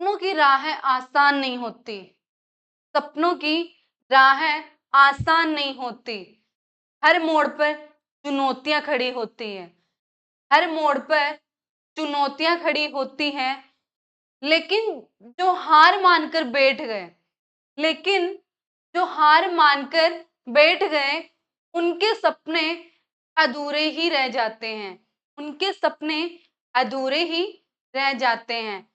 सपनों की राहें आसान नहीं होती। सपनों की राहें आसान नहीं होती। हर मोड़ पर चुनौतियां खड़ी होती हैं। हर मोड़ पर चुनौतियां खड़ी होती हैं। लेकिन जो हार मानकर बैठ गए लेकिन जो हार मानकर बैठ गए उनके सपने अधूरे ही रह जाते हैं। उनके सपने अधूरे ही रह जाते हैं।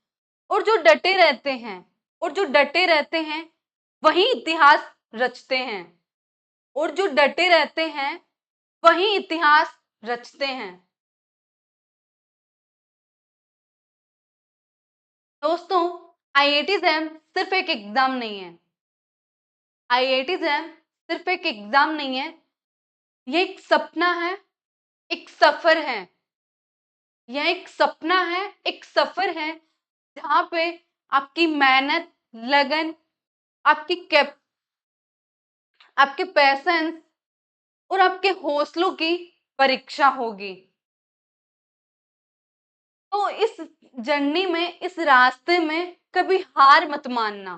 और जो डटे रहते हैं और जो डटे रहते हैं वही इतिहास रचते हैं। और जो डटे रहते हैं वही इतिहास रचते हैं। दोस्तों, आईआईटी जैम सिर्फ एक एग्जाम नहीं है। आईआईटी जैम सिर्फ एक एग्जाम नहीं है, ये एक सपना है, एक सफर है। यह एक सपना है, एक सफर है जहां पे आपकी मेहनत, लगन, आपकी कैप आपके पैशंस और आपके हौसलों की परीक्षा होगी। तो इस जर्नी में, इस रास्ते में कभी हार मत मानना।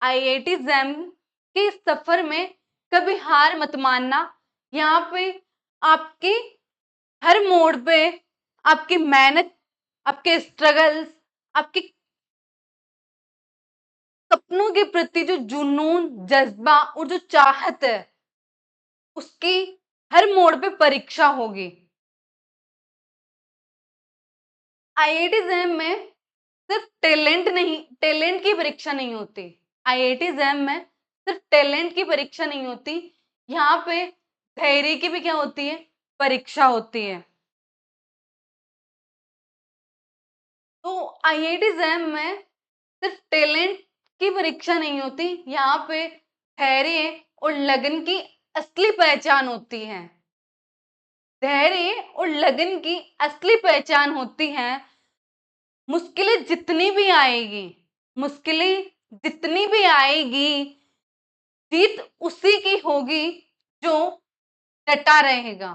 आईआईटी जैम के इस सफर में कभी हार मत मानना। यहाँ पे आपके हर मोड़ पे आपकी मेहनत, आपके स्ट्रगल्स, आपके सपनों के प्रति जो जुनून, जज्बा और जो चाहत है, उसकी हर मोड़ पे परीक्षा होगी। आईआईटी जैम में सिर्फ टैलेंट की परीक्षा नहीं होती। आईआईटी जैम में सिर्फ टैलेंट की परीक्षा नहीं होती, यहाँ पे धैर्य की भी क्या होती है, परीक्षा होती है। तो आईआईटी जैम में सिर्फ टैलेंट की परीक्षा नहीं होती, यहाँ पे धैर्य और लगन की असली पहचान होती है। धैर्य और लगन की असली पहचान होती है। मुश्किलें जितनी भी आएगी, मुश्किलें जितनी भी आएगी, जीत उसी की होगी जो डटा रहेगा।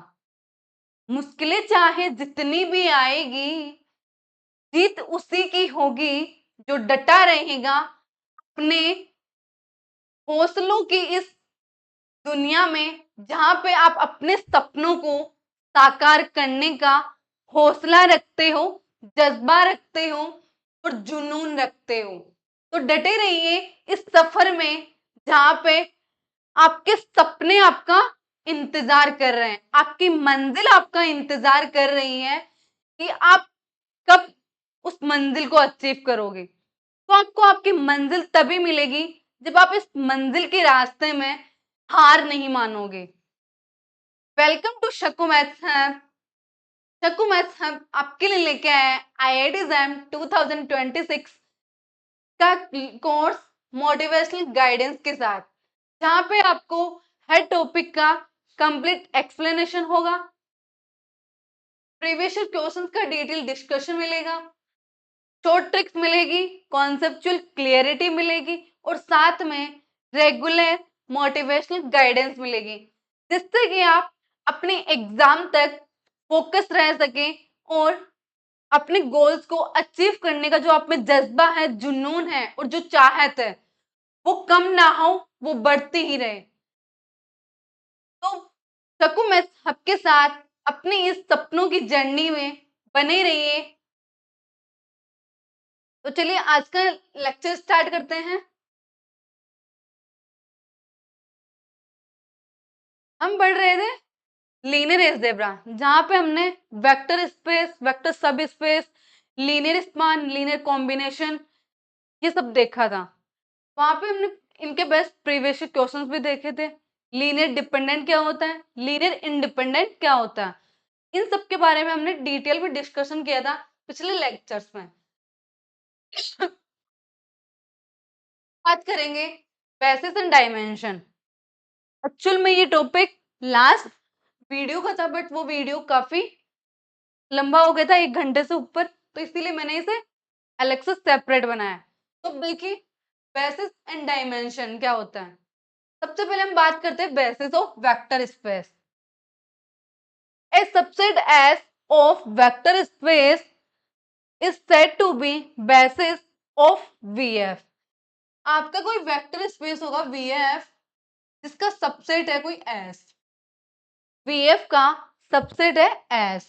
मुश्किलें चाहे जितनी भी आएगी, जीत उसी की होगी जो डटा रहेगा। अपने हौसलों की इस दुनिया में जहां पे आप अपने सपनों को साकार करने का हौसला रखते हो, जज्बा रखते हो और जुनून रखते हो, तो डटे रहिए इस सफर में जहां पे आपके सपने आपका इंतजार कर रहे हैं, आपकी मंजिल आपका इंतजार कर रही है कि आप कब उस मंजिल को अचीव करोगे। तो आपको आपकी मंजिल तभी मिलेगी जब आप इस मंजिल के रास्ते में हार नहीं मानोगे। Welcome to Shaku maths hub. Shaku maths hub आपके लिए लेके आए हैं आईआईटी जैम 2026 का कोर्स मोटिवेशनल गाइडेंस के साथ, जहां पे आपको हर टॉपिक का कंप्लीट एक्सप्लेनेशन होगा, प्रीवियस क्वेश्चंस का डिटेल डिस्कशन मिलेगा, शॉर्ट ट्रिक्स मिलेगी, कॉन्सेप्चुअल क्लियरिटी मिलेगी और साथ में रेगुलर मोटिवेशनल गाइडेंस मिलेगी, जिससे कि आप अपने एग्जाम तक फोकस रह सके और अपने गोल्स को अचीव करने का जो आप में जज्बा है, जुनून है और जो चाहत है, वो कम ना हो, वो बढ़ती ही रहे। तो सकू मैं सबके साथ अपनी इस सपनों की जर्नी में बने रहिए। तो चलिए आज का लेक्चर स्टार्ट करते हैं। हम पढ़ रहे थे लीनियर अलजेब्रा, जहां पे हमने वेक्टर स्पेस, वेक्टर सब space, linear span, linear combination, ये सब देखा था। वहां पे हमने इनके बेस्ट प्रीवियस क्वेश्चंस भी देखे थे। लीनियर डिपेंडेंट क्या होता है, लीनियर इंडिपेंडेंट क्या होता है, इन सब के बारे में हमने डिटेल में डिस्कशन किया था पिछले लेक्चर्स में। बात करेंगे बेसिस एंड डायमेंशन। एक्चुअल में ये टॉपिक लास्ट वीडियो का था, बट वो वीडियो काफी लंबा हो गया था, 1 घंटे से ऊपर, तो इसीलिए मैंने इसे अलग से सेपरेट बनाया। तो देखिए बेसिस एंड डायमेंशन क्या होता है। सबसे पहले हम बात करते हैं basis of vector space. A subset S of vector space is said to be basis of VF। आपका कोई वेक्टर स्पेस होगा VF जिसका सबसेट है कोई S, VF का सबसेट है S।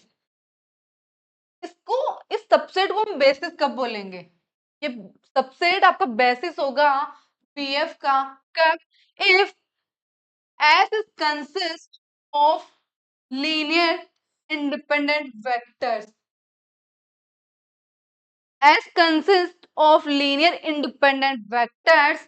इसको इस सबसेट को हम बेसिस कब बोलेंगे? ये सबसेट आपका बेसिस होगा VF का कब? If S is consist of linear independent vectors, S consists of linear independent vectors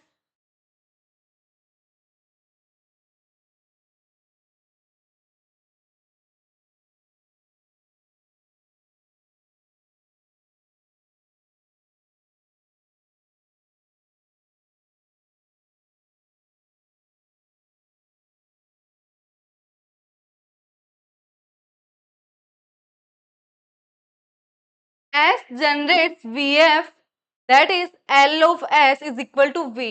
S generates VF, that is L of S is equal to V,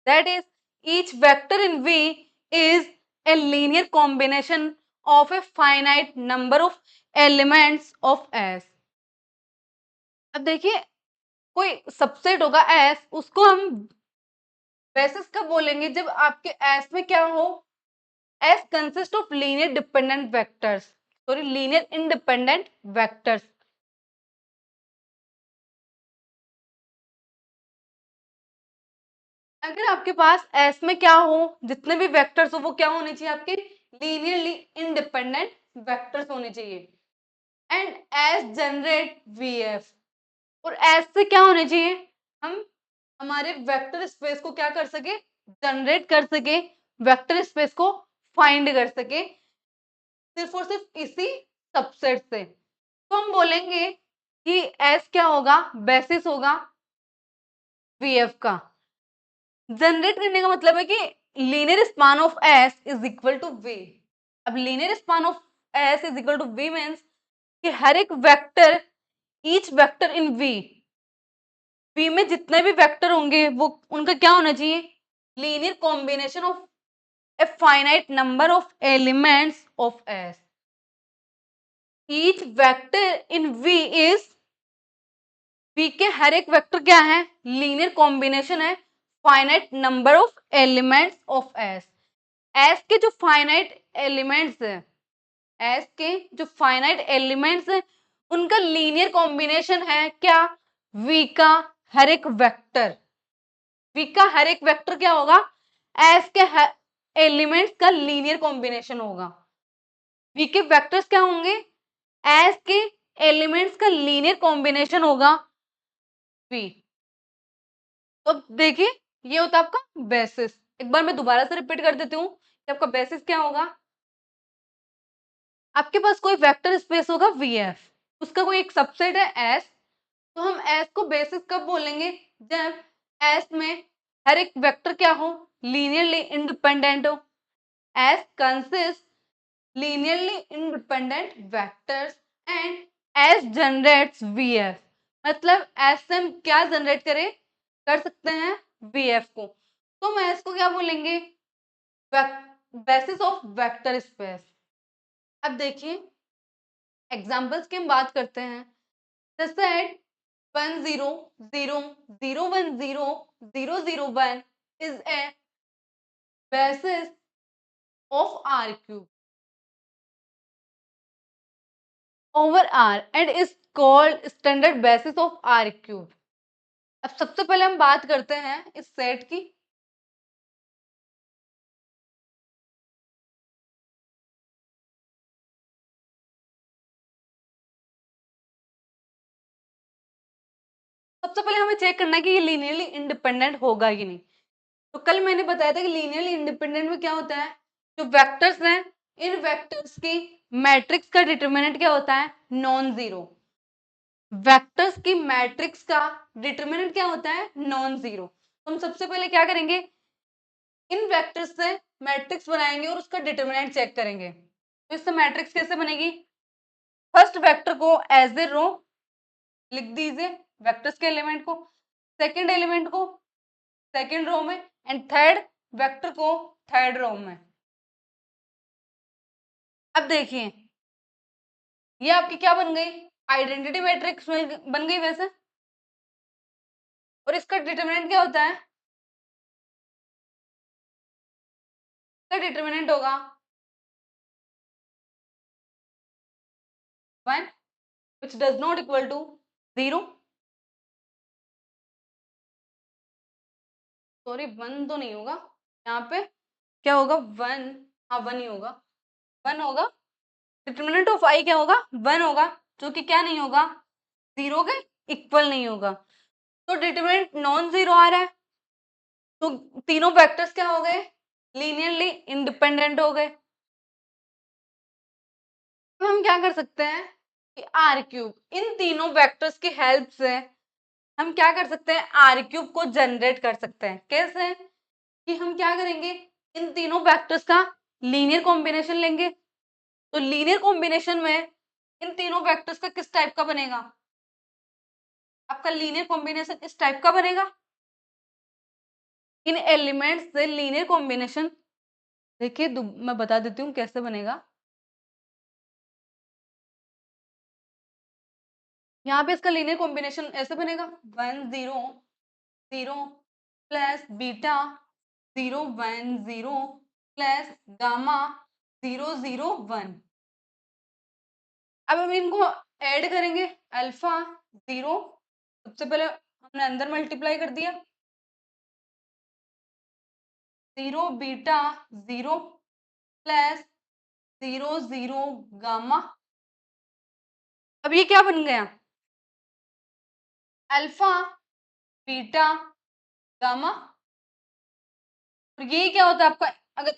that is each vector in V is a linear combination of a finite number of elements of S। अब देखिए कोई subset होगा S, उसको हम basis कब बोलेंगे? जब आपके S में क्या हो? S consists of linear dependent vectors, sorry linear independent vectors। अगर आपके पास S में क्या हो, जितने भी वेक्टर्स हो वो क्या होने चाहिए? आपके लीनियरली इंडिपेंडेंट वेक्टर्स होने चाहिए। एंड S जनरेट VF, और S से क्या होने चाहिए? हम हमारे वेक्टर स्पेस को क्या कर सके? जनरेट कर सके, वेक्टर स्पेस को फाइंड कर सके सिर्फ और सिर्फ इसी सबसेट से। तो हम बोलेंगे कि S क्या होगा? बेसिस होगा VF का। जनरेट करने का मतलब है कि linear span of S is equal to V. अब linear span of S is equal to V means कि हर एक vector, each vector in V में जितने भी वेक्टर होंगे वो उनका क्या होना चाहिए? Linear combination of a finite number of elements of S. Each vector in V is, V के हर एक वेक्टर क्या है? लीनियर कॉम्बिनेशन है finite number of elements of S. S के जो फाइनाइट एलिमेंट्स है, एस के जो फाइनाइट एलिमेंट्स हैं उनका लीनियर कॉम्बिनेशन है क्या? वी का हर एक वेक्टर। वी का हर एक वेक्टर क्या होगा? एस के एलिमेंट्स का लीनियर कॉम्बिनेशन होगा। वी के वेक्टर्स क्या होंगे? एस के एलिमेंट्स का लीनियर कॉम्बिनेशन होगा वी। तो अब देखिए ये होता है आपका बेसिस। एक बार मैं दोबारा से रिपीट कर देती हूँ कि आपका बेसिस क्या होगा। आपके पास कोई वेक्टर स्पेस होगा VF, उसका कोई एक सबसेट है S। तो हम S को बेसिस कब बोलेंगे? जब S में हर एक वेक्टर क्या हो? लीनियरली इंडिपेंडेंट हो। S consists linearly independent vectors and S generates VF। मतलब S से हम क्या जनरेट करें कर सकते हैं? VF को। तो हम S को क्या बोलेंगे? Basis of vector space. अब देखिए एग्जाम्पल्स की हम बात करते हैं। The set 1 0 0 0 1 0 0 0 1 is a basis of R cube over R and is called standard basis of R cube। अब सबसे पहले हम बात करते हैं इस सेट की। सबसे पहले हमें चेक करना है कि ये लीनियरली इंडिपेंडेंट होगा कि नहीं। तो कल मैंने बताया था कि लीनियरली इंडिपेंडेंट में क्या होता है? जो वेक्टर्स हैं इन वेक्टर्स की मैट्रिक्स का डिटरमिनेंट क्या होता है? Non zero. वेक्टर्स की मैट्रिक्स का डिटरमिनेंट क्या होता है? Non zero. तो हम सबसे पहले क्या करेंगे? इन वेक्टर्स से मैट्रिक्स बनाएंगे और उसका डिटरमिनेंट चेक करेंगे। तो इससे मैट्रिक्स कैसे बनेगी? फर्स्ट वेक्टर को एज ए रो लिख दीजिए, वेक्टर्स के एलिमेंट को, सेकंड एलिमेंट को सेकंड रो में एंड थर्ड वेक्टर को थर्ड रो में। अब देखिए ये आपकी क्या बन गई? आइडेंटिटी मैट्रिक्स बन गई। वैसे और इसका डिटरमिनेंट क्या होता है? इसका डिटरमिनेंट होगा 1 which does not equal to 0, sorry 1 तो नहीं होगा यहाँ पे, क्या होगा 1, हाँ 1 ही होगा, 1 होगा। डिटरमिनेंट ऑफ आई क्या होगा? 1 होगा, जो कि क्या नहीं होगा? 0 के इक्वल नहीं होगा। तो डिटरमिनेंट नॉन जीरो आ रहा है, तो तीनों वेक्टर्स क्या हो गए? लीनियरली इंडिपेंडेंट हो गए। तो हम क्या कर सकते हैं कि आर क्यूब, इन तीनों वेक्टर्स की हेल्प से हम क्या कर सकते हैं? आर क्यूब को जनरेट कर सकते हैं। कैसे? कि हम क्या करेंगे, इन तीनों वेक्टर्स का लीनियर कॉम्बिनेशन लेंगे। तो लीनियर कॉम्बिनेशन में इन तीनों वेक्टर्स का किस टाइप का बनेगा? आपका लीनियर कॉम्बिनेशन इस टाइप का बनेगा। इन एलिमेंट्स से लीनियर कॉम्बिनेशन देखिए, मैं बता देती हूँ कैसे बनेगा। यहाँ पे इसका लीनियर कॉम्बिनेशन ऐसे बनेगा 1 0 0 प्लस बीटा 0 1 0 प्लस गामा 0 0 1। अब हम इनको ऐड करेंगे, अल्फा 0, सबसे पहले हमने अंदर मल्टीप्लाई कर दिया, 0 बीटा 0 प्लस 0 0 गामा। अब ये क्या बन गया? Alpha beta gamma. और ये क्या होता है आपका? अगर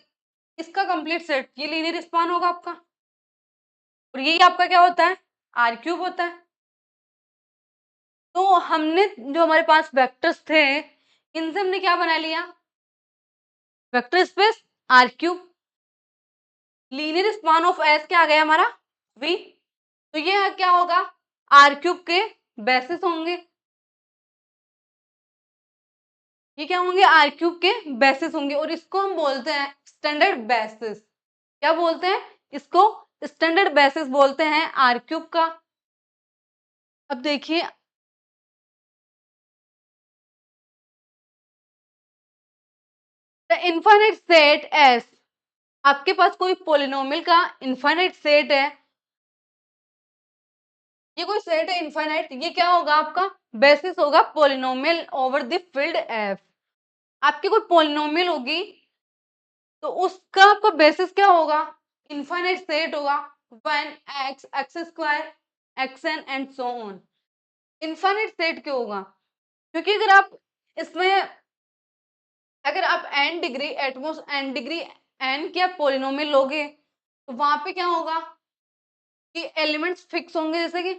इसका कंप्लीट सेट, ये लीनियर स्पान होगा आपका, और यही आपका क्या होता है? आर क्यूब होता है। तो हमने जो हमारे पास वेक्टर्स थे, इनसे हमने क्या बना लिया? Vector space R cube. Linear span of S क्या आ गया हमारा? वी। तो ये क्या होगा? आर क्यूब के बेसिस होंगे। ये क्या होंगे? आर क्यूब के बेसिस होंगे, और इसको हम बोलते हैं स्टैंडर्ड बेसिस। क्या बोलते हैं इसको? स्टैंडर्ड बेसिस बोलते हैं आर क्यूब का। अब देखिए, द इनफाइनाइट सेट एस, आपके पास कोई पोलिनोमियल का इनफाइनाइट सेट है, ये कोई सेट है इनफाइनाइट, ये क्या होगा? आपका बेसिस होगा polynomial over the field F. आपकी कोई पोलिनोमियल होगी, तो उसका आपका बेसिस क्या होगा? इनफाइनाइट सेट होगा 1 x x square xn and so on. Infinite set क्यों होगा? क्योंकि अगर आप n degree at most n degree n की आप पोलिनोमियल लोगे, तो वहां पे क्या होगा कि एलिमेंट्स फिक्स होंगे, जैसे कि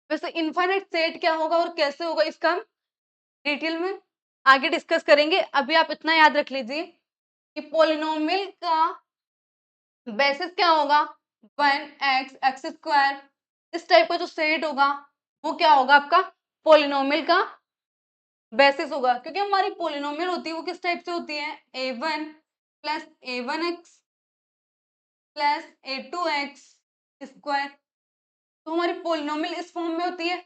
वैसे इनफाइनाइट सेट क्या होगा और कैसे होगा, इसका हम डिटेल में आगे डिस्कस करेंगे। अभी आप इतना याद रख लीजिए कि पोलिनोमियल का बेसिस क्या होगा? 1 x x स्क्वायर, इस टाइप का जो सेट होगा वो क्या होगा? आपका पोलिनोमियल का बेसिस होगा। क्योंकि हमारी पोलिनोमियल होती है वो किस टाइप से होती है? a1 plus a1x plus a2x square. तो हमारी पोलिनोमियल इस फॉर्म में होती है।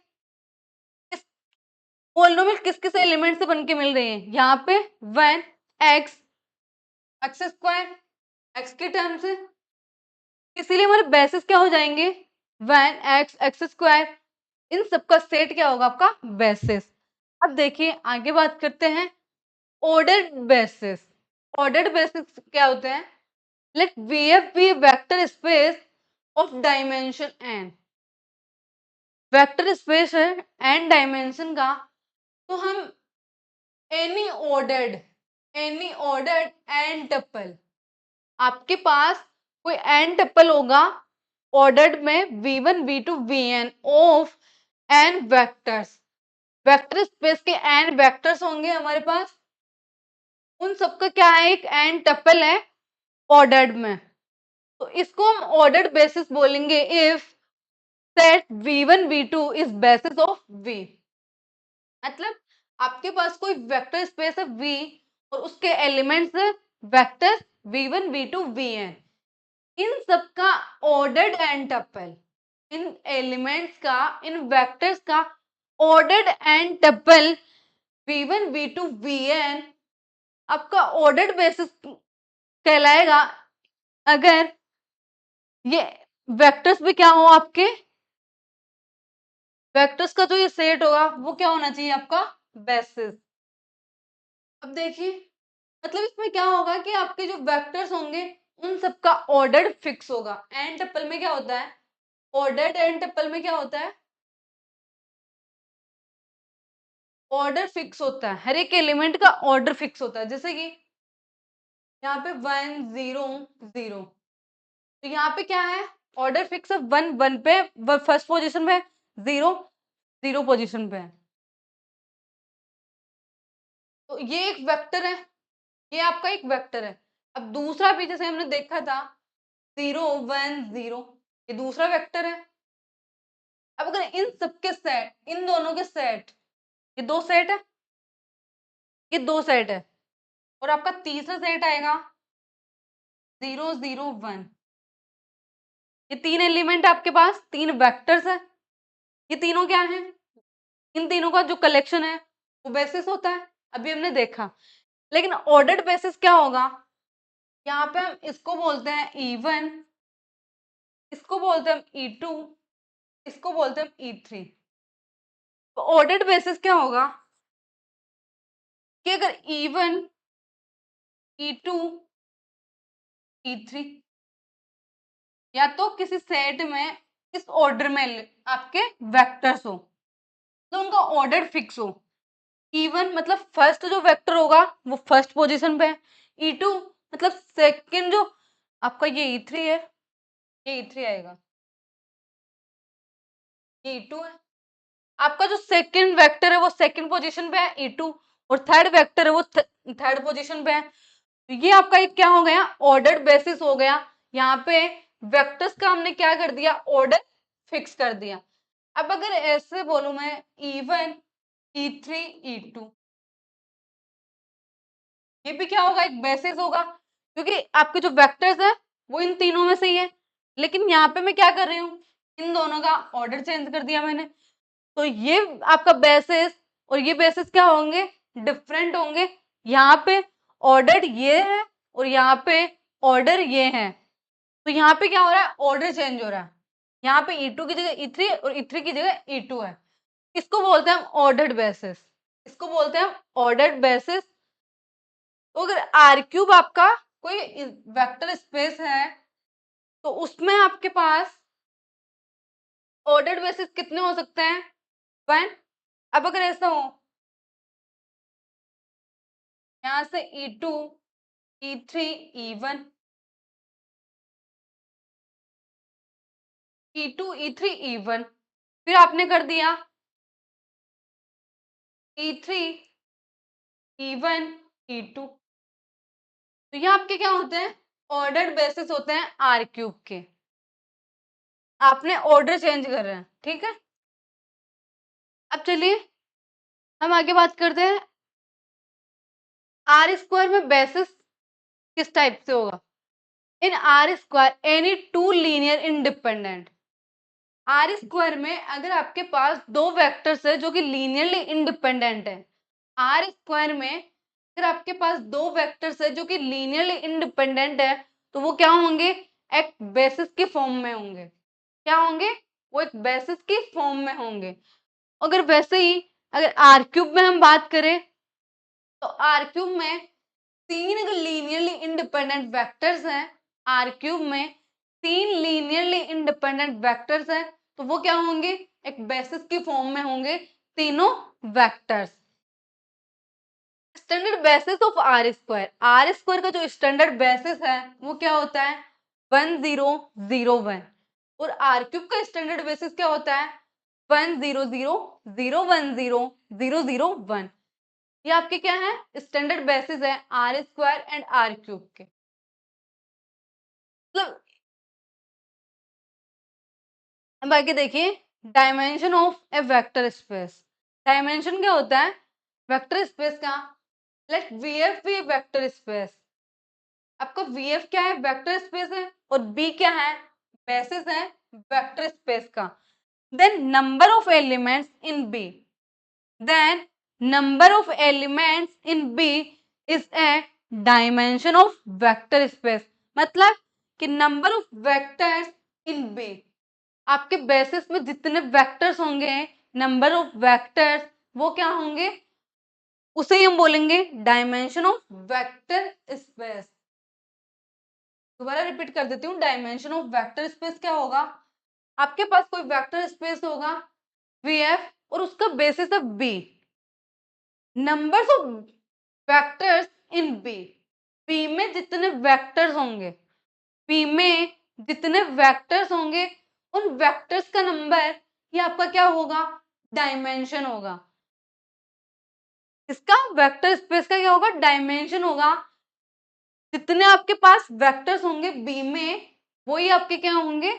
इस पोलिनोमियल किस किस एलिमेंट से बन के मिल रहे हैं? यहाँ पे 1 x x स्क्वायर x के टर्म से, इसीलिए हमारे बेसिस क्या हो जाएंगे? 1 x x स्क्वायर। इन सबका सेट क्या होगा? आपका बेसिस। अब देखिए आगे बात करते हैं ऑर्डर्ड बेसिस। ऑर्डर्ड बेसिस क्या होते हैं? Let VF be a vector space of dimension n। Vector space है n डायमेंशन का, तो हम एनी ऑर्डर्ड n टपल, आपके पास कोई n टपल होगा ऑर्डर्ड में v1 v2 vn of n vectors. Vector space के n वेक्टर्स होंगे हमारे पास, उन सबका क्या है? एक n टपल है ऑर्डर्ड में। तो इसको हम ऑर्डर्ड बेसिस बोलेंगे if set v1 v2 is basis of v। मतलब आपके पास कोई वेक्टर स्पेस है v और उसके elements vector v1 v2 vn। इन सबका ordered and tuple, in elements का, इन वेक्टर्स का ordered and tuple v1 v2 vn आपका ऑर्डर्ड बेसिस कहलाएगा अगर ये वेक्टर्स भी क्या हो, आपके वेक्टर्स का जो ये सेट होगा वो क्या होना चाहिए, आपका बेसिस। अब देखिए, मतलब इसमें क्या होगा कि आपके जो वेक्टर्स होंगे उन सबका ऑर्डर फिक्स होगा। एन टप्पल में क्या होता है, ऑर्डर्ड एन टप्पल में क्या होता है, ऑर्डर फिक्स होता है, हर एक एलिमेंट का ऑर्डर फिक्स होता है। जैसे कि यहाँ पे 1 0 0, तो यहाँ पे क्या है, ऑर्डर फिक्स है, 1 1 पे फर्स्ट पोजीशन पे, 0 0 पोजीशन पे है। तो ये एक वेक्टर है, ये आपका एक वेक्टर है। अब दूसरा भी जैसे हमने देखा था 0 1 0, ये दूसरा वेक्टर है। अब अगर इन सबके सेट, इन दोनों के सेट, ये दो सेट है, ये दो सेट है, और आपका तीसरा सेट आएगा 0 0 1, ये तीन एलिमेंट आपके पास, तीन वेक्टर्स है, ये तीनों क्या है, इन तीनों का जो कलेक्शन है वो बेसिस होता है, अभी हमने देखा। लेकिन ऑर्डर्ड बेसिस क्या होगा, यहाँ पे हम इसको बोलते हैं E1, इसको बोलते हैं E2, इसको बोलते हैं E3। तो ऑर्डर्ड बेसिस क्या होगा कि अगर E1 E2 E3 या तो किसी सेट में इस ऑर्डर में आपके वेक्टर्स हो, तो उनका ऑर्डर फिक्स हो। E1 मतलब फर्स्ट जो वेक्टर होगा वो फर्स्ट पोजीशन पे है, E2 मतलब सेकंड जो आपका ये E3 है, ये E3 आएगा, ये E2 है। आपका जो सेकंड वेक्टर है वो सेकंड पोजीशन पे है E2, और थर्ड वेक्टर है वो थर्ड पोजीशन पे है। तो ये आपका एक क्या हो गया, ऑर्डर्ड बेसिस हो गया। यहाँ पे वेक्टर्स का हमने क्या कर दिया, ऑर्डर फिक्स कर दिया। अब अगर ऐसे बोलूं मैं E1 E3 E2, ये भी क्या होगा, एक बेसिस होगा, क्योंकि आपके जो वेक्टर्स है वो इन तीनों में से ही है। लेकिन यहाँ पे मैं क्या कर रही हूँ, इन दोनों का ऑर्डर चेंज कर दिया मैंने। तो ये आपका बेसिस और ये बेसिस क्या होंगे, डिफरेंट होंगे। यहाँ पे ऑर्डर ये है और यहाँ पे ऑर्डर ये है, तो यहाँ पे क्या हो रहा है, ऑर्डर चेंज हो रहा है। यहाँ पे E2 की जगह E3 और E3 की जगह E2 है। इसको बोलते हैं हम ऑर्डर्ड बेसिस, इसको बोलते हैं हम ऑर्डर्ड बेसिस। तो अगर आर क्यूब आपका कोई वेक्टर स्पेस है तो उसमें आपके पास ऑर्डर्ड बेसिस कितने हो सकते हैं, 1। अब अगर ऐसा हो, यहाँ से E2 E3 E1, E2 E3 E1, फिर आपने कर दिया E3 E1 E2, तो ये आपके क्या होते हैं, ऑर्डर्ड बेसिस होते हैं आर क्यूब के। आपने ऑर्डर चेंज कर रहे हैं, ठीक है। अब चलिए हम आगे बात करते हैं, आर स्क्वायर में बेसिस किस टाइप से होगा। In R square any two linear independent, R square में अगर आपके पास दो वेक्टर्स है जो कि लीनियरली इंडिपेंडेंट है, आर स्क्वायर में अगर आपके पास दो वेक्टर्स है जो कि लीनियरली इंडिपेंडेंट है, तो वो क्या होंगे, एक बेसिस के फॉर्म में होंगे। क्या होंगे, वो एक बेसिस के फॉर्म में होंगे। अगर वैसे ही अगर आर क्यूब में हम बात करें, तो आर क्यूब में तीन अगर लीनियरली इंडिपेंडेंट वेक्टर्स हैं, आर क्यूब में तीन लीनियरली इंडिपेंडेंट वेक्टर्स हैं, तो वो क्या होंगे, एक बेसिस की फॉर्म में होंगे तीनों vectors. Standard basis of R square का जो स्टैंडर्ड बेसिस है वो क्या होता है, 1 0 0 1, और आर क्यूब का स्टैंडर्ड बेसिस क्या होता है, 1 0 0 0 1 0 0 0 1। ये आपके क्या है, स्टैंडर्ड बेसिस है R square and R cube के। मतलब अब आगे देखिए, dimension of a vector space. Dimension क्या होता है, वेक्टर स्पेस का। Let VF be vector space. अब आपका VF क्या है, वेक्टर स्पेस है, और B क्या है, बेसिस है वेक्टर स्पेस का। Then number of elements in B, then number of elements in B is a dimension of vector space। मतलब कि number of vectors in B, आपके बेसिस में जितने वेक्टर्स होंगे, नंबर ऑफ वेक्टर्स, वो क्या होंगे, उसे हम बोलेंगे डायमेंशन ऑफ वेक्टर स्पेस। दोबारा रिपीट कर देती हूँ, डायमेंशन ऑफ वेक्टर स्पेस क्या होगा, आपके पास कोई वेक्टर स्पेस होगा VF और उसका बेसिस है B, numbers of vectors in B में जितने वेक्टर्स होंगे, बी में जितने वेक्टर्स होंगे, उन वेक्टर्स का नंबर ये आपका क्या होगा, डायमेंशन होगा। इसका वेक्टर स्पेस का क्या होगा, डायमेंशन होगा। जितने आपके पास वेक्टर्स होंगे बी में, वही आपके क्या होंगे,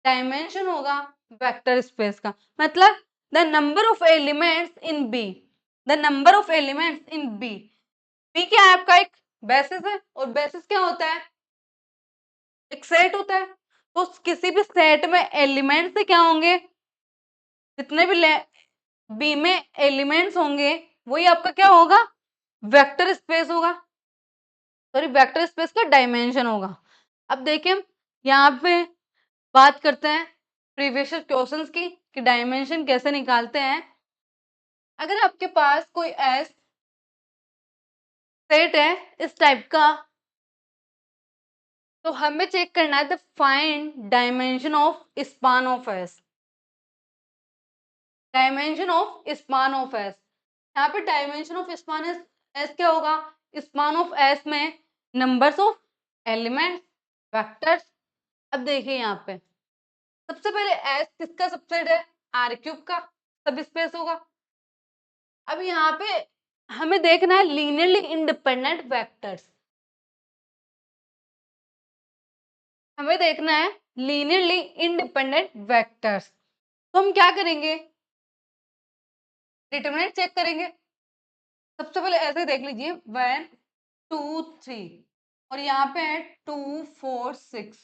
डायमेंशन होगा वेक्टर स्पेस का। मतलब the number of elements in B, the number of elements in B, B क्या है आपका, एक बेसिस है, और बेसिस क्या होता है, एक सेट होता है। तो किसी भी सेट में एलिमेंट से क्या होंगे, जितने भी बी में एलिमेंट्स होंगे, वही आपका क्या होगा, वेक्टर स्पेस होगा, सॉरी वेक्टर स्पेस का डायमेंशन होगा। अब देखिए हम यहाँ पे बात करते हैं प्रीवियस क्वेश्चंस की कि डायमेंशन कैसे निकालते हैं। अगर आपके पास कोई एस सेट है इस टाइप का, तो हमें चेक करना है the find dimension of span of S, dimension of span of S. यहाँ पे डायमेंशन ऑफ स्पान एस क्या होगा, स्पान ऑफ एस में नंबर्स ऑफ एलिमेंट्स, वेक्टर्स। अब देखिए यहाँ पे सबसे पहले एस किसका सबसेट है, आर क्यूब का सब स्पेस होगा। अब यहाँ पे हमें देखना है लीनियरली इंडिपेंडेंट वेक्टर्स, हमें देखना है लीनियरली इंडिपेंडेंट वेक्टर्स। तो हम क्या करेंगे, डिटरमिनेंट चेक करेंगे। सबसे पहले ऐसे देख लीजिए 1 2 3 और यहाँ पे है 2 4 6,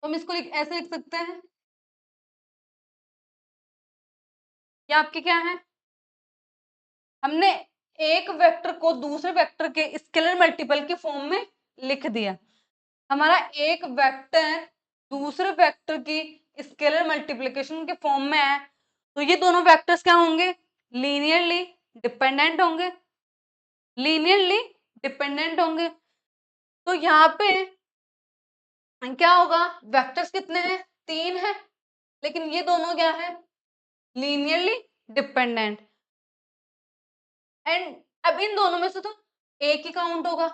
तो हम इसको ऐसे लिख सकते हैं, ये आपके क्या है, हमने एक वेक्टर को दूसरे वेक्टर के स्केलर मल्टीपल के फॉर्म में लिख दिया। हमारा एक वेक्टर दूसरे वेक्टर की स्केलर मल्टीप्लिकेशन के फॉर्म में है, तो ये दोनों वेक्टर्स क्या होंगे, लीनियरली डिपेंडेंट होंगे, लीनियरली डिपेंडेंट होंगे। तो यहाँ पे क्या होगा, वेक्टर्स कितने हैं, 3 है, लेकिन ये दोनों क्या है, लीनियरली डिपेंडेंट। एंड अब इन दोनों में से तो एक ही काउंट होगा।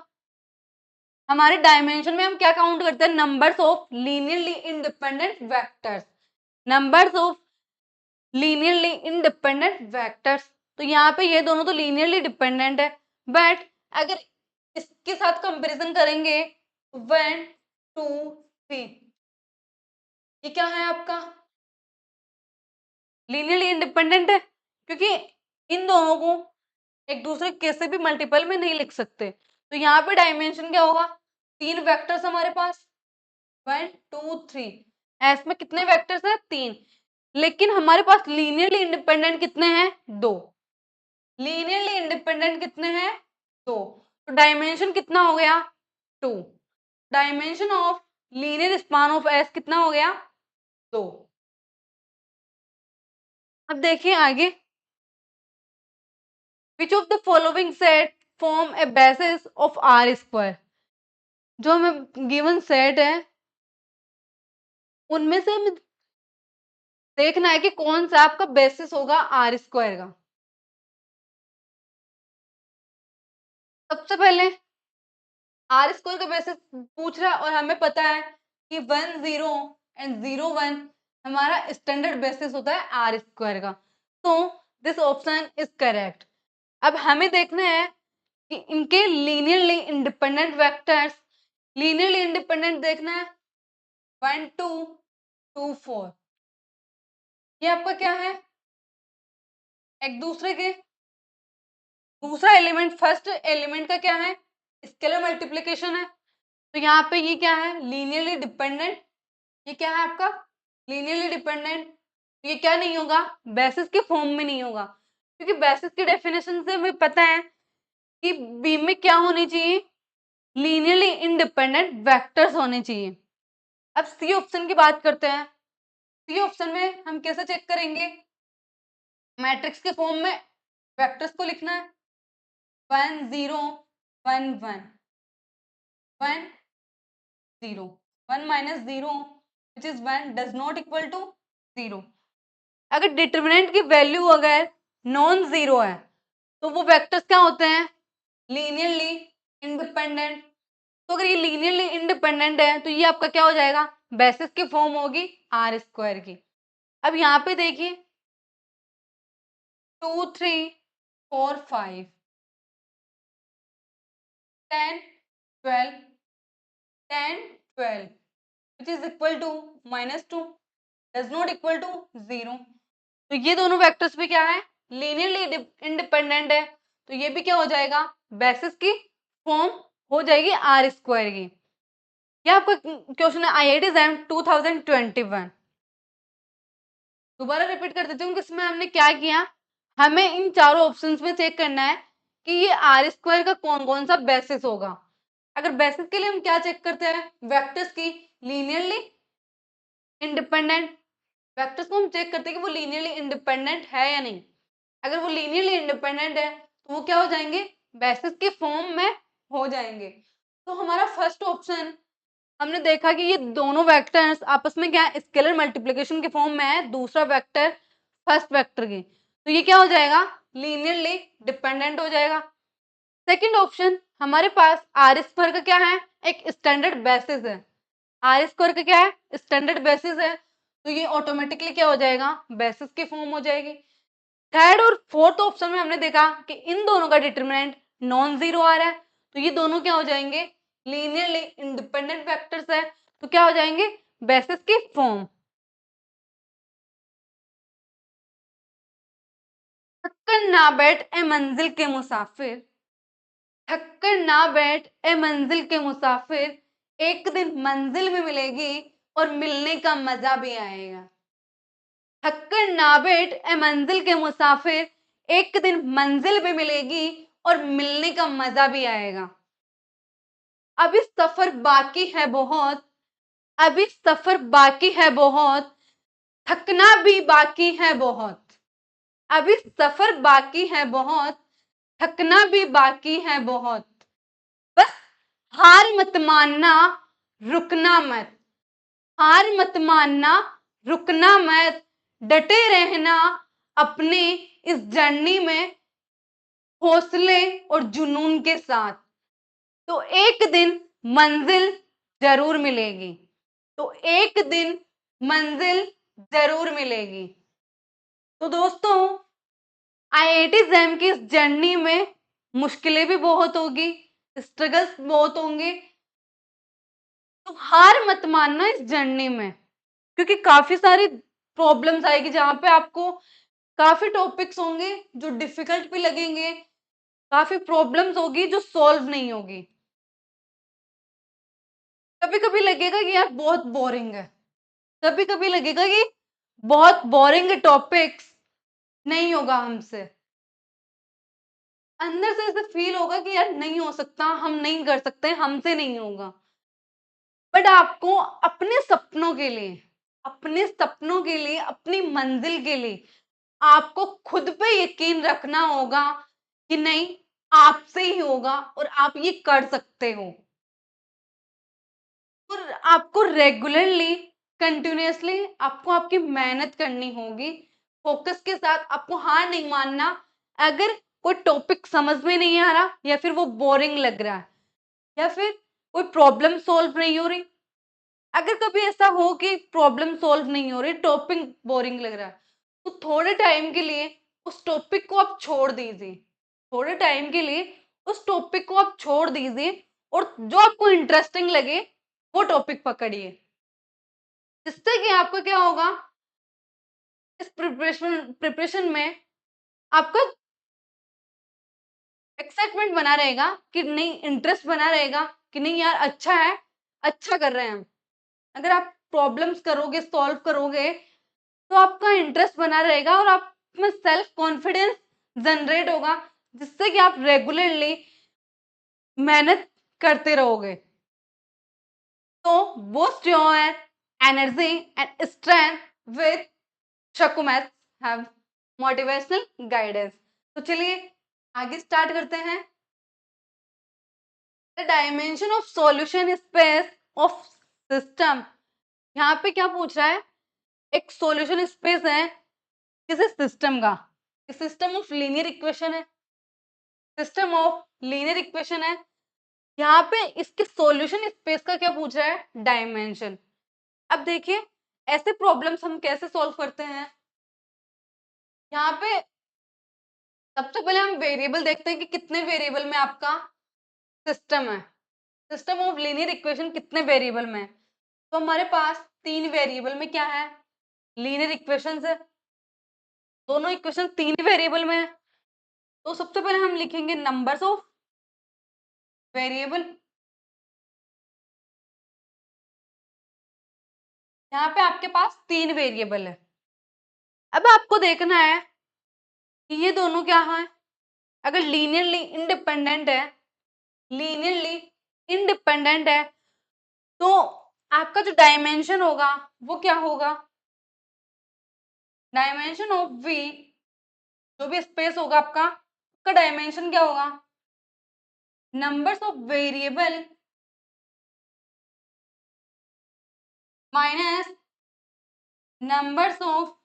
हमारे डायमेंशन में हम क्या काउंट करते हैं, numbers of linearly independent vectors, numbers of linearly independent vectors. तो यहाँ पे ये दोनों तो लीनियरली डिपेंडेंट है, बट अगर इसके साथ कंपैरिजन करेंगे 1 2 3, ये क्या है आपका, लीनियरली इंडिपेंडेंट है, क्योंकि इन दोनों को एक दूसरे कैसे भी मल्टीपल में नहीं लिख सकते। तो यहाँ पे डायमेंशन क्या होगा, 3 वेक्टर्स हमारे पास 1 2 3, एस में कितने वेक्टर्स है, 3, लेकिन हमारे पास लीनियरली इंडिपेंडेंट कितने हैं, 2, लीनियरली इंडिपेंडेंट कितने हैं, 2, तो डायमेंशन कितना हो गया, 2, dimension of linear span of S कितना हो गया, 2। अब देखिए आगे, which of the following set form a basis of R square, जो हमें गिवन सेट है उनमें से हमें देखना है कि कौन सा आपका बेसिस होगा आर स्क्वायर का। सबसे पहले आर स्क्वायर का बेसिस पूछ रहा है और हमें पता है कि 1 0 एंड 0 1 हमारा स्टैंडर्ड बेसिस होता है आर स्क्वायर का, तो दिस ऑप्शन इज करेक्ट। अब हमें देखना है कि इनके linearly independent vectors, linearly independent देखना है 1 2 2 4, ये आपका क्या है, एक दूसरे के, दूसरा एलिमेंट फर्स्ट एलिमेंट का क्या है स्केलर मल्टीप्लिकेशन है, तो यहाँ पे ये क्या है, लीनियरली डिपेंडेंट। ये क्या है आपका, लीनियरली डिपेंडेंट। ये क्या नहीं होगा, बेसिस के फॉर्म में नहीं होगा, क्योंकि बेसिस की डेफिनेशन से हमें पता है कि बी में क्या होनी चाहिए, लीनियरली इंडिपेंडेंट वेक्टर्स होने चाहिए। अब सी ऑप्शन की बात करते हैं। सी ऑप्शन में हम कैसे चेक करेंगे, मैट्रिक्स के फॉर्म में वेक्टर्स को लिखना है, 1 0 1 1 1 0 1 minus 0 which is 1 does not equal to 0। अगर डिटरमिनेंट की वैल्यू अगर नॉन जीरो है तो वो वेक्टर्स क्या होते हैं, लीनियरली इंडिपेंडेंट। तो अगर ये लीनियरली इंडिपेंडेंट है तो ये आपका क्या हो जाएगा, बेसिस की फॉर्म होगी आर स्क्वायर की। अब यहाँ पे देखिए 2 3 4 5 10 12 10 12 which is equal to -2 does not equal to 0। तो ये दोनों वेक्टर्स भी क्या है, लीनियरली इंडिपेंडेंट है, तो ये भी क्या हो जाएगा, बेसिस की फॉर्म हो जाएगी आर स्क्वायर की। ये आपका क्वेश्चन है आईआईटी जैम 2021। दोबारा रिपीट कर देती हूँ कि इसमें हमने क्या किया, हमें इन चारों ऑप्शंस में चेक करना है कि ये आर स्क्वायर का कौन कौन सा बेसिस होगा। अगर बेसिस के लिए हम क्या चेक करते हैं, वेक्टर्स की लीनियरली इंडिपेंडेंट, वेक्टर्स को हम चेक करते हैं कि वो लीनियरली इंडिपेंडेंट है या नहीं। अगर वो लीनियरली इंडिपेंडेंट है तो वो क्या हो जाएंगे, बेसिस के फॉर्म में हो जाएंगे। तो हमारा फर्स्ट ऑप्शन, हमने देखा कि ये दोनों वेक्टर्स आपस में क्या है, स्केलर मल्टीप्लिकेशन के फॉर्म में है, दूसरा वेक्टर फर्स्ट वेक्टर की, तो ये क्या हो जाएगा, लीनियरली डिपेंडेंट हो जाएगा। सेकंड ऑप्शन हमारे पास आर स्क्वायर का क्या है, एक स्टैंडर्ड बेसिस है, आर स्क्वायर का क्या है, स्टैंडर्ड बेसिस है, तो ये ऑटोमेटिकली क्या हो जाएगा, बेसिस की फॉर्म हो जाएगी। थर्ड और फोर्थ ऑप्शन में हमने देखा कि इन दोनों का डिटरमिनेंट नॉन जीरो आ रहा है, तो ये दोनों क्या हो जाएंगे, लीनियरली इंडिपेंडेंट वेक्टर्स है, तो क्या हो जाएंगे, बेसिस की फॉर्म। थककर ना बैठ ए मंजिल के मुसाफिर, थककर ना बैठ ए मंजिल के मुसाफिर, एक दिन मंजिल में मिलेगी और मिलने का मजा भी आएगा। थककर ना बैठ ए मंजिल के मुसाफिर, एक दिन मंजिल भी मिलेगी और मिलने का मजा भी आएगा। अभी सफर बाकी है बहुत, अभी सफर बाकी है बहुत, थकना भी बाकी है बहुत। अभी सफर बाकी है बहुत, थकना भी बाकी है बहुत। बस हार मत मानना, रुकना मत, हार मत मानना, रुकना मत, डटे रहना अपने इस जर्नी में हौसले और जुनून के साथ, तो एक दिन मंजिल जरूर मिलेगी, तो एक दिन मंजिल जरूर मिलेगी। तो दोस्तों आईआईटी जैम की इस जर्नी में मुश्किलें भी बहुत होगी, स्ट्रगल्स बहुत होंगे, तो हार मत मानना इस जर्नी में, क्योंकि काफी सारी प्रॉब्लम्स आएगी जहां पे आपको काफी टॉपिक्स होंगे जो डिफिकल्ट भी लगेंगे, काफी प्रॉब्लम्स होगी जो सॉल्व नहीं होगी। कभी कभी लगेगा कि यार बहुत बोरिंग है, कभी कभी लगेगा कि बहुत बोरिंग टॉपिक्स नहीं होगा हमसे, अंदर से ऐसे फील होगा कि यार नहीं हो सकता, हम नहीं कर सकते, हमसे नहीं होगा। बट आपको अपने सपनों के लिए, अपने सपनों के लिए, अपनी मंजिल के लिए आपको खुद पे यकीन रखना होगा कि नहीं, आपसे ही होगा और आप ये कर सकते हो। और आपको रेगुलरली, कंटिन्यूअसली आपको आपकी मेहनत करनी होगी, फोकस के साथ आपको हार नहीं मानना। अगर कोई टॉपिक समझ में नहीं आ रहा या फिर वो बोरिंग लग रहा है या फिर कोई प्रॉब्लम सॉल्व नहीं हो रही, अगर कभी ऐसा हो कि प्रॉब्लम सॉल्व नहीं हो रही, टॉपिक बोरिंग लग रहा है, तो थोड़े टाइम के लिए उस टॉपिक को आप छोड़ दीजिए, थोड़े टाइम के लिए उस टॉपिक को आप छोड़ दीजिए और जो आपको इंटरेस्टिंग लगे वो टॉपिक पकड़िए, जिससे कि आपको क्या होगा, इस प्रिपरेशन प्रिपरेशन में आपका एक्साइटमेंट बना रहेगा कि नहीं, इंटरेस्ट बना रहेगा कि नहीं यार अच्छा है, अच्छा कर रहे हैं हम। अगर आप प्रॉब्लम्स करोगे, सॉल्व करोगे, तो आपका इंटरेस्ट बना रहेगा और आप में सेल्फ कॉन्फिडेंस जनरेट होगा, जिससे कि आप रेगुलरली मेहनत करते रहोगे। तो boost your energy and strength with Shaku Maths have motivational guidance। तो चलिए आगे स्टार्ट करते हैं। The dimension of solution space of system. यहाँ पे क्या पूछ रहा है, एक सॉल्यूशन स्पेस है किसी सिस्टम का, सिस्टम ऑफ लीनियर इक्वेशन है, सिस्टम ऑफ लीनियर इक्वेशन है। यहाँ पे इसके सॉल्यूशन स्पेस का क्या पूछ रहा है, डायमेंशन। अब देखिए ऐसे प्रॉब्लम्स हम कैसे सॉल्व करते हैं। यहाँ पे सबसे पहले हम वेरिएबल देखते हैं कि कितने वेरिएबल में आपका सिस्टम है, सिस्टम ऑफ लीनियर इक्वेशन कितने वेरिएबल में है। तो हमारे पास 3 वेरिएबल में क्या है, लीनियर इक्वेशन है, दोनों इक्वेशन 3 वेरिएबल में है। तो सबसे पहले हम लिखेंगे नंबर्स ऑफ वेरिएबल। यहाँ पे आपके पास 3 वेरिएबल है। अब आपको देखना है कि ये दोनों क्या है, अगर लीनियरली इंडिपेंडेंट है, लीनियरली इंडिपेंडेंट है, तो आपका जो डायमेंशन होगा वो क्या होगा, डायमेंशन ऑफ वी, जो भी स्पेस होगा आपका, उसका डायमेंशन क्या होगा, numbers of variable minus numbers of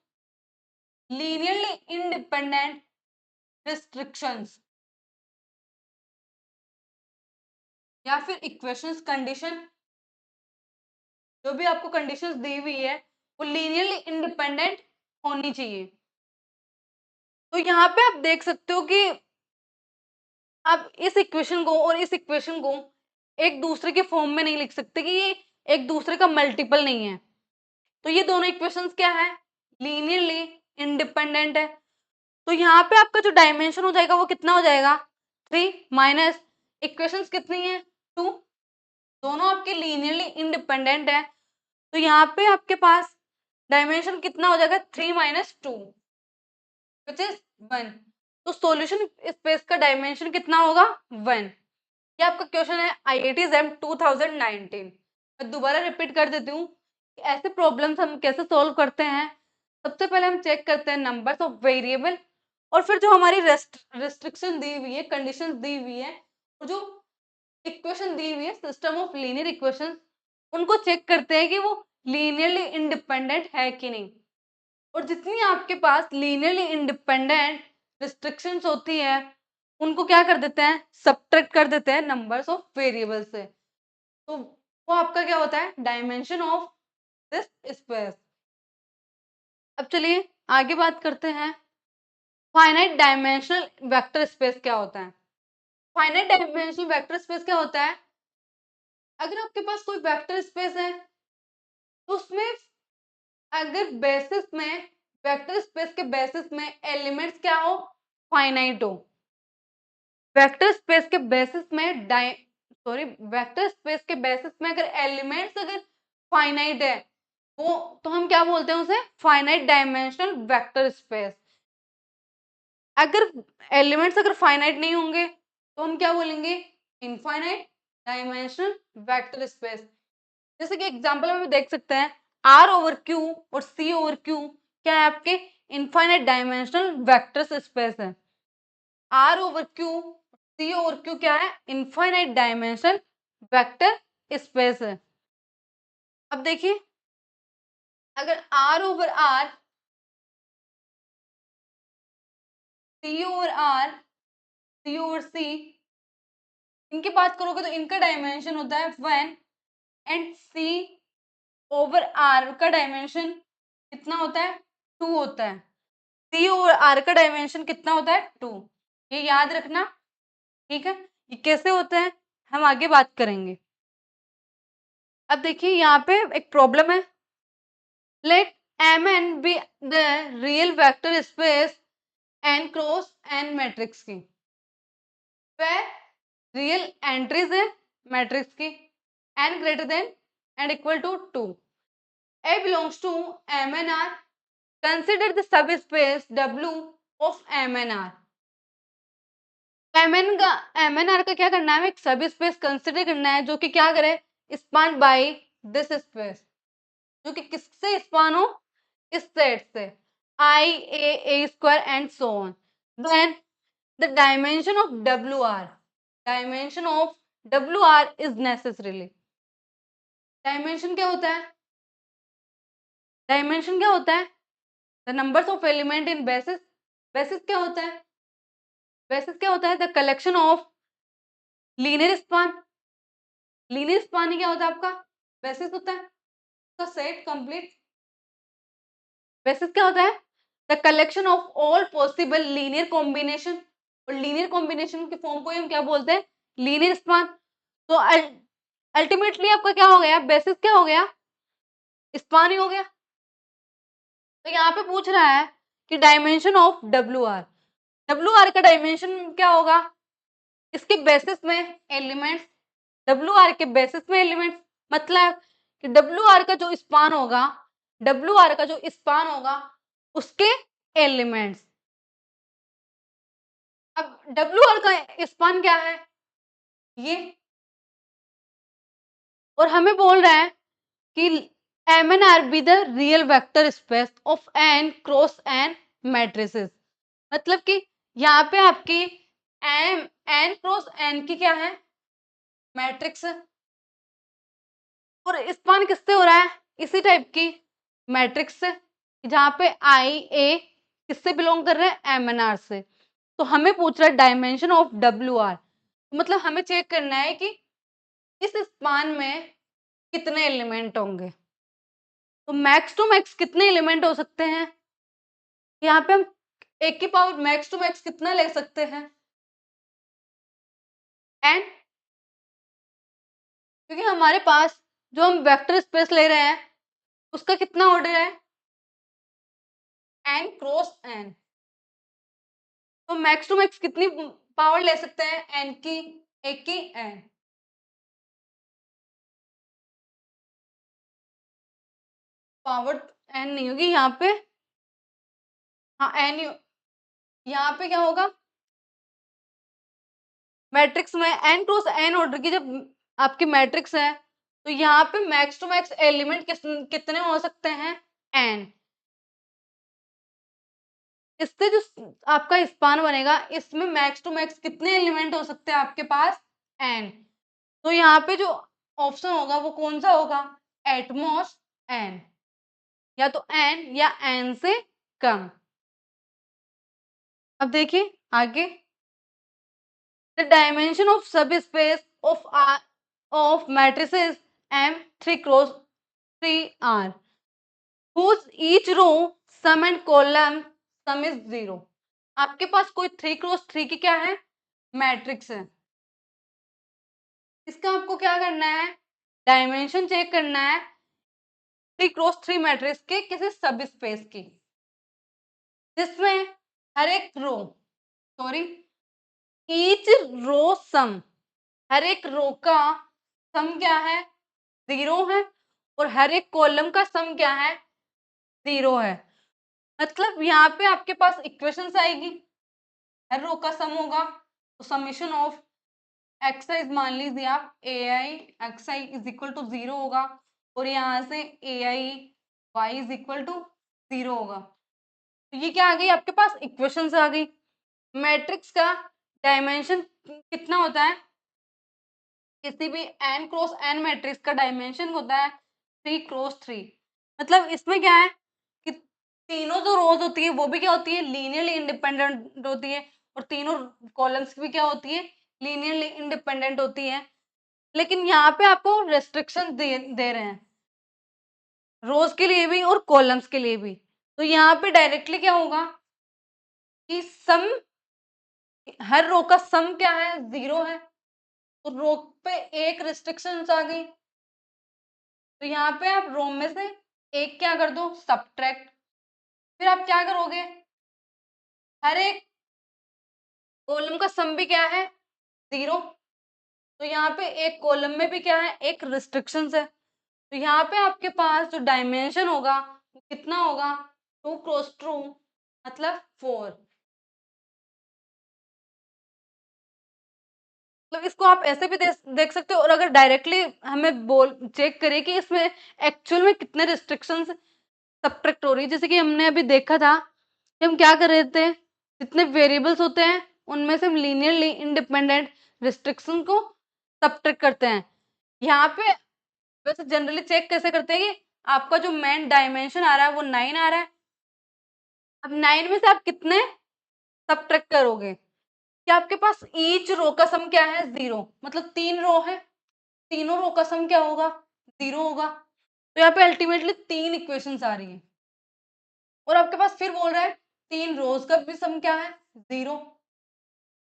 linearly independent restrictions, या फिर इक्वेशंस कंडीशन, जो भी आपको कंडीशंस दी हुई है वो लीनियरली इंडिपेंडेंट होनी चाहिए। तो यहाँ पे आप देख सकते हो कि आप इस इक्वेशन को और इस इक्वेशन को एक दूसरे के फॉर्म में नहीं लिख सकते कि ये एक दूसरे का मल्टीपल नहीं है। तो ये दोनों इक्वेशंस क्या है, लीनियरली इंडिपेंडेंट है। तो यहाँ पे आपका जो डायमेंशन हो जाएगा वो कितना हो जाएगा, 3 माइनस इक्वेशंस कितनी है, 2, दोनों आपके लीनियरली इंडिपेंडेंट है। तो यहाँ पे आपके पास डायमेंशन कितना हो जाएगा, 3 माइनस 2 विच इज 1। तो सॉल्यूशन स्पेस का डायमेंशन कितना होगा, 1। ये आपका क्वेश्चन है IIT JAM 2019। मैं दोबारा रिपीट कर देती हूँ कि ऐसे प्रॉब्लम्स हम कैसे सॉल्व करते हैं। सबसे पहले हम चेक करते हैं नंबर्स ऑफ वेरिएबल, और फिर जो हमारी रेस्ट्रिक्शन दी हुई है, कंडीशन दी हुई है, और जो इक्वेशन दी हुई है सिस्टम ऑफ लीनियर इक्वेशन, उनको चेक करते हैं कि वो लीनियरली इंडिपेंडेंट है कि नहीं। और जितनी आपके पास लीनियरली इंडिपेंडेंट रिस्ट्रिक्शंस होती है, उनको क्या कर देते हैं, सब्ट्रैक्ट कर देते हैं नंबर्स ऑफ वेरिएबल से। तो वो आपका क्या होता है, डायमेंशन ऑफ दिस स्पेस। अब चलिए आगे बात करते हैं, फाइनाइट डायमेंशनल वेक्टर स्पेस क्या होता है। फाइनाइट डायमेंशनल वेक्टर स्पेस क्या होता है, अगर आपके पास कोई वेक्टर स्पेस है तो उसमें अगर बेसिस में, वेक्टर स्पेस के बेसिस में एलिमेंट्स क्या हो, फाइनाइट हो। वेक्टर स्पेस के बेसिस में वेक्टर स्पेस के बेसिस में अगर एलिमेंट्स अगर फाइनाइट है, वो तो हम क्या बोलते हैं उसे, फाइनाइट डायमेंशनल वेक्टर स्पेस। अगर एलिमेंट्स अगर फाइनाइट नहीं होंगे तो हम क्या बोलेंगे, इनफाइनाइट डायमेंशनल वेक्टर स्पेस। जैसे कि एग्जांपल में भी देख सकते हैं, R ओवर Q और C ओवर Q क्या है, आपके इनफाइनाइट डायमेंशनल वेक्टर स्पेस है। R over Q, C over Q क्या है, इनफाइनाइट डायमेंशनल वेक्टर स्पेस है। अब देखिए अगर R over R, C over R, C over C, इनकी बात करोगे तो इनका डायमेंशन होता है 1, एंड C ओवर R का डायमेंशन कितना होता है, 2 होता है। C ओवर R का डायमेंशन कितना होता है, 2। ये याद रखना, ठीक है। ये कैसे होता है हम आगे बात करेंगे। अब देखिए यहाँ पे एक प्रॉब्लम है, let Mn be the real vector space n cross n matrix की। where रियल एंट्रीज है मैट्रिक्स की n greater than and equal to 2, A belongs to MNR, consider the subspace W of MNR। MNR का क्या करना है, एक सब space consider करना है जो कि क्या करे, स्पान बाय दिस स्पेस, जो कि किससे स्पान हो, इस सेट से I A square and so on. Then the dimension of WR is necessarily. Dimension क्या होता है, डायमेंशन क्या होता है, the numbers of element in basis. Basis क्या होता है, बेसिस क्या होता है, the collection of linear span. Linear span ही क्या होता है आपका, बेसिस होता है। तो सेट कंप्लीट। बेसिस क्या होता है, the collection of all possible linear combination, और लीनियर कॉम्बिनेशन के फॉर्म को हम क्या बोलते हैं, लीनियर स्पान। तो अल्टीमेटली आपका क्या हो गया, बेसिस क्या हो गया, स्पान ही हो गया। तो यहाँ पे पूछ रहा है कि डायमेंशन ऑफ WR का डायमेंशन क्या होगा, इसके बेसिस में एलिमेंट्स, WR के बेसिस में एलिमेंट्स, मतलब कि WR का जो स्पान होगा, WR का जो स्पान होगा उसके एलिमेंट्स। अब WR का स्पान क्या है ये, और हमें बोल रहा है कि MNR be the real vector space of n cross n matrices. मतलब कि यहाँ पे आपकी n क्रॉस n की क्या है, मैट्रिक्स, और स्पान किससे हो रहा है, इसी टाइप की मैट्रिक्स से, जहाँ पे आई ए किससे बिलोंग कर रहे हैं, MNR से। तो हमें पूछ रहा है डायमेंशन ऑफ WR, मतलब हमें चेक करना है कि इस स्पान में कितने एलिमेंट होंगे। तो मैक्स टू मैक्स कितने एलिमेंट हो सकते हैं, यहाँ पे हम एक की पावर मैक्स टू मैक्स कितना ले सकते हैं, n, क्योंकि हमारे पास जो हम वेक्टर स्पेस ले रहे हैं उसका कितना ऑर्डर है, n क्रॉस n। तो मैक्स टू मैक्स कितनी पावर ले सकते हैं n की, एक की n, पावर n नहीं होगी यहाँ पे, हाँ n, यहाँ पे क्या होगा, मैट्रिक्स में n क्रॉस n ऑर्डर की जब आपकी मैट्रिक्स है तो यहाँ पे मैक्स टू मैक्स एलिमेंट कितने हो सकते हैं, n। इससे जो आपका स्पान बनेगा इसमें मैक्स टू मैक्स कितने एलिमेंट हो सकते हैं आपके पास, n। तो यहाँ पे जो ऑप्शन होगा वो कौन सा होगा, एटमॉस n, या तो n या n से कम। अब देखिए आगे, द डायमेंशन ऑफ सब space of matrices M3 cross 3R whose each row sum and column sum is 0। आपके पास कोई 3 क्रॉस 3 की क्या है, मैट्रिक्स है, इसका आपको क्या करना है, डायमेंशन चेक करना है 3 क्रॉस 3 मैट्रिक्स के किसी सब स्पेस की, जिसमें हर एक रो, सॉरी ईच रो सम, हर एक रो का सम क्या है, 0 है, और हर एक कॉलम का सम क्या है, 0 है। मतलब यहाँ पे आपके पास इक्वेशंस आएगी, हर रो का सम होगा तो समेशन ऑफ एक्स आई मान लीजिए आप, A I X I is equal to 0 होगा, और यहाँ से A I Y is equal to 0 होगा। तो ये क्या आ गई आपके पास, इक्वेशंस आ गई। मैट्रिक्स का डायमेंशन कितना होता है, किसी भी n क्रॉस n मैट्रिक्स का डायमेंशन होता है 3 क्रॉस 3। मतलब इसमें क्या है कि तीनों जो रोज होती है वो भी क्या होती है, लीनियरली इंडिपेंडेंट होती है, और तीनों कॉलम्स भी क्या होती है, लीनियरली इंडिपेंडेंट होती है। लेकिन यहाँ पे आपको रेस्ट्रिक्शन दे रहे हैं, रोज के लिए भी और कॉलम्स के लिए भी। तो यहाँ पे डायरेक्टली क्या होगा कि सम, हर रो का सम क्या है, 0 है, तो रो पे एक रिस्ट्रिक्शन आ गई, तो यहाँ पे आप रो में से एक क्या कर दो, सब्ट्रैक्ट। फिर आप क्या करोगे, हर एक कॉलम का सम भी क्या है, 0। तो यहाँ पे एक कॉलम में भी क्या है, एक रिस्ट्रिक्शंस है। तो यहाँ पे आपके पास जो डायमेंशन होगा वो कितना होगा, 2 क्रॉस 2 मतलब 4। मतलब इसको आप ऐसे भी देख सकते हो, और अगर डायरेक्टली हमें बोल चेक करें कि इसमें एक्चुअल में कितने रिस्ट्रिक्शंस सब्ट्रैक्ट हो रही है, जैसे कि हमने अभी देखा था कि हम क्या कर रहे थे, जितने वेरिएबल्स होते हैं उनमें से हम लीनियरली इंडिपेंडेंट रिस्ट्रिक्शन को सब्ट्रैक्ट करते हैं। यहाँ पे वैसे जनरली चेक कैसे करते हैं कि आपका जो मेन डायमेंशन आ रहा है वो 9 आ रहा है। अब 9 में से आप कितने सब्ट्रैक्ट करोगे, कि आपके पास ईच रो का सम क्या है, 0। मतलब 3 रो है, तीनों रो का सम क्या होगा, 0 होगा। तो यहाँ पे अल्टीमेटली 3 इक्वेशंस आ रही है, और आपके पास फिर बोल रहा है 3 रोज का भी सम क्या है, 0।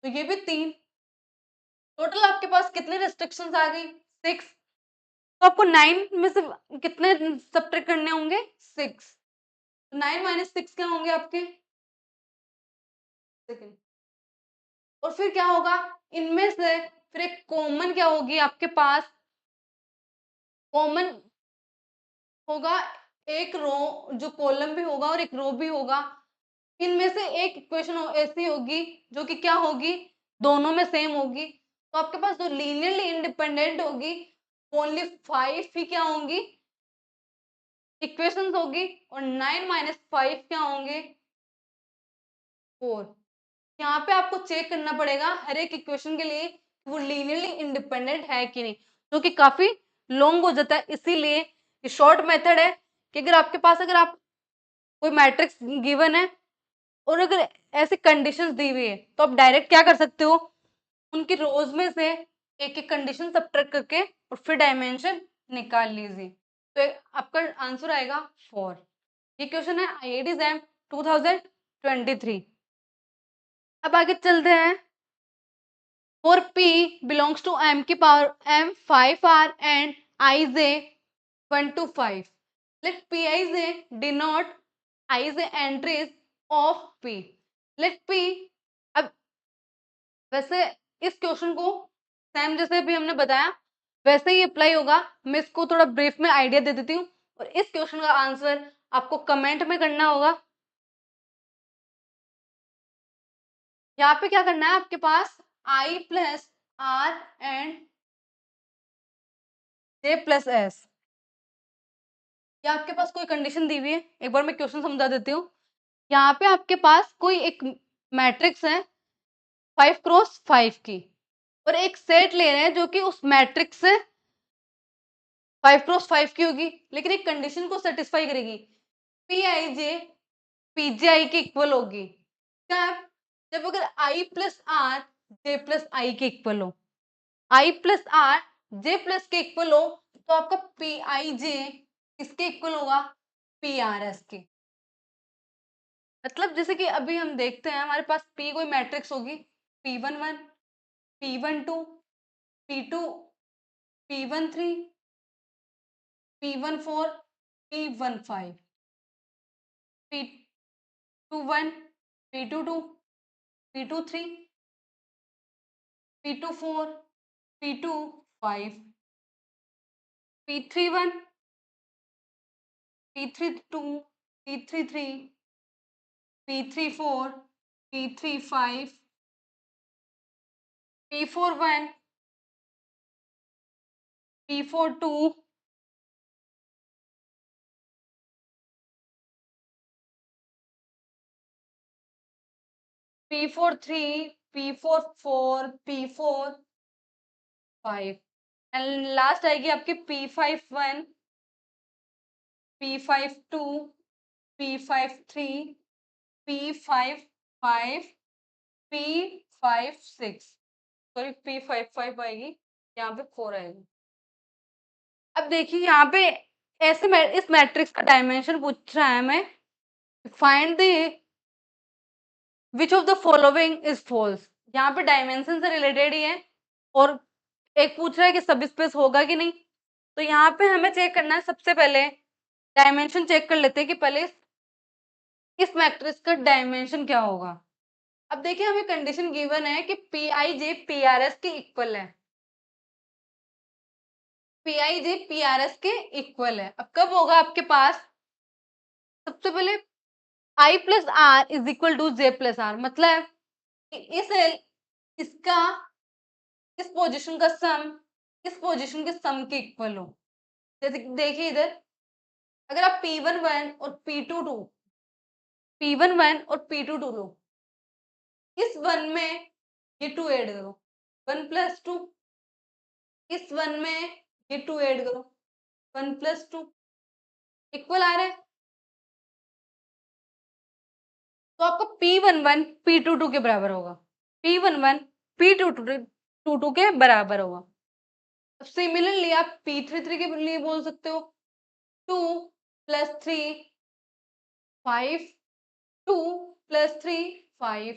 तो ये भी 3। टोटल आपके पास कितने रिस्ट्रिक्शंस आ गई, 6। तो आपको 9 में से कितने सब्ट्रैक्ट करने होंगे, 6। 9 माइनस 6 क्या होंगे आपके, सेकंड। और फिर क्या होगा, इनमें से फिर एक कॉमन क्या होगी आपके पास, कॉमन होगा एक रो, जो कॉलम भी होगा और एक रो भी होगा। इनमें से एक इक्वेशन ऐसी होगी जो कि क्या होगी, दोनों में सेम होगी। तो आपके पास जो लीनियरली इंडिपेंडेंट होगी ओनली 5 ही क्या होंगी, इक्वेशंस होगी, और 9 माइनस 5 क्या होंगे, 4। यहाँ पे आपको चेक करना पड़ेगा हर एक इक्वेशन के लिए वो लीनियरली इंडिपेंडेंट है कि नहीं, जो कि काफी लॉन्ग हो जाता है। इसीलिए ये शॉर्ट मेथड है कि अगर आपके पास, अगर आप कोई मैट्रिक्स गिवन है और अगर ऐसी कंडीशंस दी हुई है, तो आप डायरेक्ट क्या कर सकते हो, उनकी रोज में से एक एक कंडीशन सब्ट्रैक्ट करके और फिर डायमेंशन निकाल लीजिए। तो आपका आंसर आएगा 4। ये क्वेश्चन है IIT एग्जाम 2023। अब आगे चलते हैं। For P belongs to M की power M 5R and Ij 1 to 5. Let Pij denote Ij entries of P. Let P, अब वैसे इस क्वेश्चन को सेम जैसे भी हमने बताया वैसे ही अप्लाई होगा। मैं इसको थोड़ा ब्रीफ में आइडिया दे देती हूँ, और इस क्वेश्चन का आंसर आपको कमेंट में करना होगा। यहाँ पे क्या करना है, आपके पास I plus R and J plus S, या आपके पास कोई कंडीशन दी हुई है। एक बार मैं क्वेश्चन समझा देती हूँ। यहाँ पे आपके पास कोई एक मैट्रिक्स है 5 क्रॉस 5 की, और एक सेट ले रहे हैं जो कि उस मैट्रिक्स से 5 क्रॉस 5 की होगी, लेकिन एक कंडीशन को सेटिस्फाई करेगी, Pij Pji के इक्वल होगी। क्या, जब अगर I plus R J plus I के इक्वल हो, I plus R J plus के इक्वल हो, तो आपका Pij किसके इक्वल होगा, PRS के। मतलब जैसे कि अभी हम देखते हैं हमारे पास P कोई मैट्रिक्स होगी, P11 P12 P2 P13 P14 P15 P21 P22 P23 P24 P25 P31 P32 P33 P34 P35 P41 P42 P43 P44 P45 and last आएगी आपकी P51 P52 P53 P55 P56, sorry P55 आएगी, यहाँ पे 4 आएगी। अब देखिए यहाँ पे ऐसे इस मैट्रिक्स का डायमेंशन पूछ रहा है हमें, find the which of the following is false. यहाँ पे डायमेंशन से रिलेटेड ही है, और एक पूछ रहा है कि सब स्पेस होगा कि नहीं। तो यहाँ पे हमें चेक करना है, सबसे पहले डायमेंशन चेक कर लेते हैं कि पहले इस मैट्रिक्स का डायमेंशन क्या होगा। अब देखिए हमें कंडीशन गिवन है कि Pij PRS के इक्वल है, Pij PRS के इक्वल है। अब कब होगा आपके पास, सबसे पहले I plus R is equal to J plus R, मतलब कि इसका इस पोजीशन का सम इस पोजीशन के सम के इक्वल हो। जैसे देखिए इधर, अगर आप P11 और P11 और P22 लो, इस वन में ये 2 ऐड करो, 1 प्लस 2, इस वन में ये 2 ऐड करो, 1 प्लस 2, इक्वल आ रहा है। तो आपका P11 P22 के बराबर होगा, P11 P22 के बराबर होगा। अब सिमिलरली आप P33 के लिए बोल सकते हो 2 प्लस 3 5, 2 प्लस 3 5,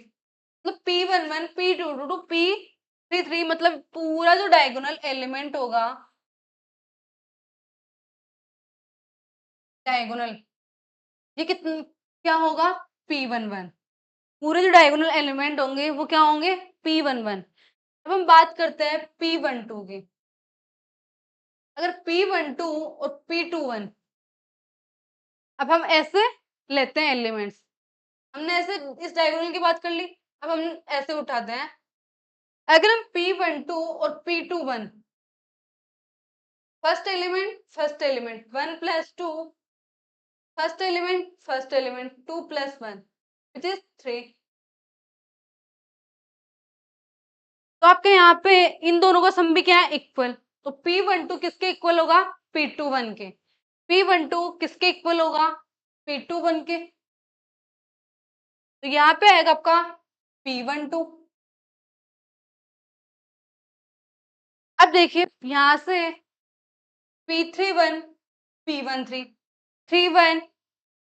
मतलब P11 P22 P33, मतलब पूरा जो डायगोनल एलिमेंट होगा, डायगोनल, ये कितना क्या होगा, P11। पूरे जो डायगोनल एलिमेंट होंगे वो क्या होंगे, P11। अब हम बात करते हैं P12 की। अगर P12 और P21, अब हम ऐसे लेते हैं एलिमेंट्स, हमने ऐसे इस डायगोनल की बात कर ली, अब हम ऐसे उठाते हैं। अगर हम P12 और P21, first element 1 plus 2, first element 2 plus 1 which is 3, तो आपके यहाँ पे इन दोनों का सम भी क्या है, इक्वल। तो P12 किसके इक्वल होगा, P21 के। P12 किसके इक्वल होगा, P21 के। तो यहाँ पे आएगा आपका P12। अब देखिए यहां से P31 P13 3 1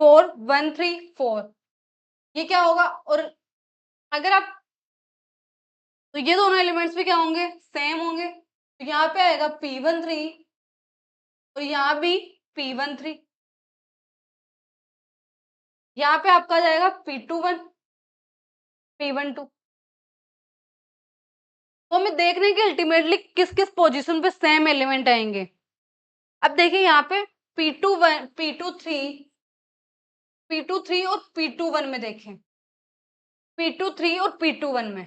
4 1 3 4, ये क्या होगा, और अगर आप, तो ये दोनों एलिमेंट्स भी क्या होंगे, सेम होंगे। तो यहाँ पे आएगा P13 और यहाँ भी P13, यहाँ पे आपका आ जाएगा P21 P12। तो हमें देख रहे हैं कि अल्टीमेटली किस किस पोजीशन पे सेम एलिमेंट आएंगे। अब देखिए यहाँ पे P21 P23 और P21 में देखें, P23 और P21 में